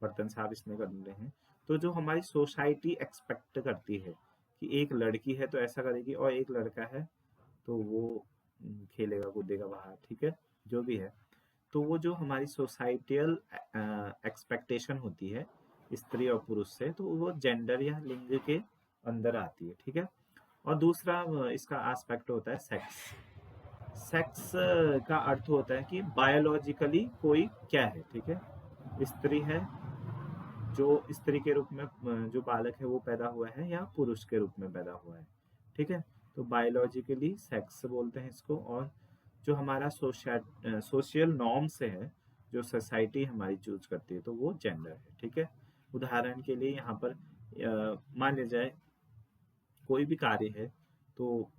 बर्तन साफ इसने करने हैं। तो जो हमारी सोसाइटी एक्सपेक्ट करती है कि एक लड़की है तो ऐसा करेगी, और एक लड़का है तो वो खेलेगा कूदेगा बाहर। ठीक है, जो भी है, तो वो जो हमारी सोसाइटियल एक्सपेक्टेशन होती है स्त्री और पुरुष से, तो वो जेंडर या लिंग के अंदर आती है। ठीक है, और दूसरा इसका एस्पेक्ट होता है सेक्स। सेक्स का अर्थ होता है कि बायोलॉजिकली कोई क्या है। ठीक है, स्त्री है, जो स्त्री के रूप में जो बालक है वो पैदा हुआ है, या पुरुष के रूप में पैदा हुआ है। ठीक है, तो बायोलॉजिकली सेक्स बोलते हैं इसको। और जो हमारा सोशल नॉर्म से है, जो सोसाइटी हमारी चूज करती है, तो वो जेंडर है। ठीक है, उदाहरण के लिए यहाँ पर मान लिया जाए कोई भी कार्य है, तो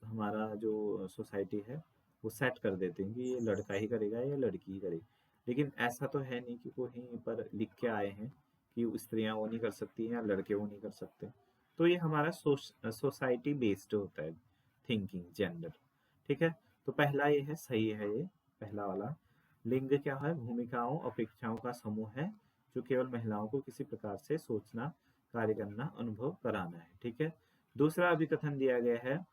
हमारा जो सोसाइटी है वो सेट कर देते हैं कि ये लड़का ही करेगा या लड़की ही करेगी। लेकिन ऐसा तो है नहीं कि कहीं पर लिख के आए हैं कि स्त्रियां वो नहीं कर सकती हैं या लड़के वो नहीं कर सकते। तो ये हमारा सोसाइटी बेस्ड होता है थिंकिंग, जेंडर। ठीक है, तो पहला ये है, सही है ये पहला वाला। लिंग क्या है, भूमिकाओं अपेक्षाओं का समूह है जो केवल महिलाओं को किसी प्रकार से सोचना, कार्य करना, अनुभव कराना है। ठीक है, दूसरा अभिकथन दिया गया है,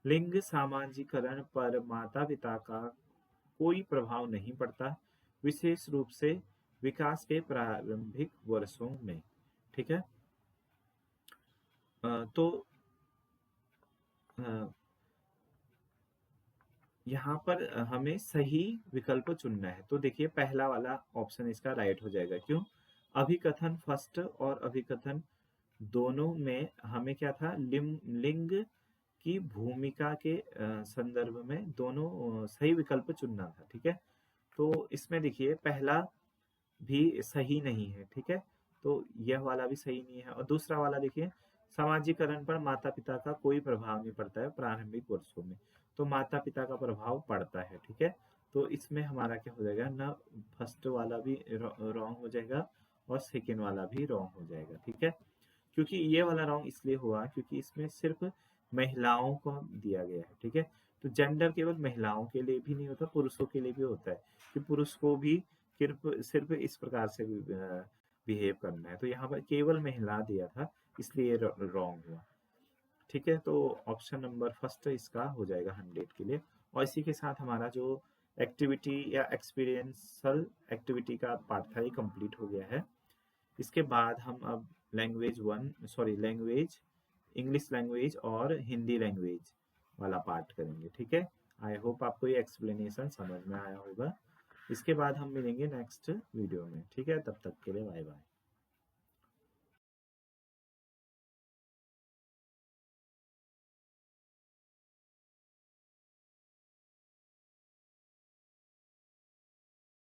लिंग सामाजिकरण पर माता पिता का कोई प्रभाव नहीं पड़ता, विशेष रूप से विकास के प्रारंभिक वर्षों में। ठीक है, तो यहाँ पर हमें सही विकल्प चुनना है। तो देखिए पहला वाला ऑप्शन इसका राइट हो जाएगा। क्यों? अभिकथन फर्स्ट और अभिकथन दोनों में हमें क्या था, लिंग की भूमिका के संदर्भ में दोनों सही विकल्प चुनना था। ठीक है, तो इसमें देखिए पहला भी सही नहीं है। ठीक है, तो यह वाला भी सही नहीं है। और दूसरा वाला देखिए, सामाजिकरण पर माता पिता का कोई प्रभाव नहीं पड़ता है प्रारंभिक वर्षों में, तो माता पिता का प्रभाव पड़ता है। ठीक है, तो इसमें हमारा क्या हो जाएगा ना, फर्स्ट वाला भी रॉन्ग हो जाएगा और सेकेंड वाला भी रॉन्ग हो जाएगा। ठीक है, क्योंकि ये वाला रॉन्ग इसलिए हुआ क्योंकि इसमें सिर्फ महिलाओं को दिया गया है। ठीक है, तो जेंडर केवल महिलाओं के लिए भी नहीं होता, पुरुषों के लिए भी होता है कि पुरुष को भी सिर्फ सिर्फ इस प्रकार से बिहेव करना है। तो यहाँ पर केवल महिला दिया था, इसलिए रॉन्ग हुआ। ठीक है, तो ऑप्शन नंबर फर्स्ट इसका हो जाएगा 100 के लिए। और इसी के साथ हमारा जो एक्टिविटी या एक्सपीरियंसल एक्टिविटी का पार्ट था ये कंप्लीट हो गया है। इसके बाद हम अब लैंग्वेज, इंग्लिश लैंग्वेज और हिंदी लैंग्वेज वाला पार्ट करेंगे। ठीक है, आई होप आपको ये एक्सप्लेनेशन समझ में आया होगा। इसके बाद हम मिलेंगे नेक्स्ट वीडियो में, ठीक है? तब तक के लिए बाय बाय।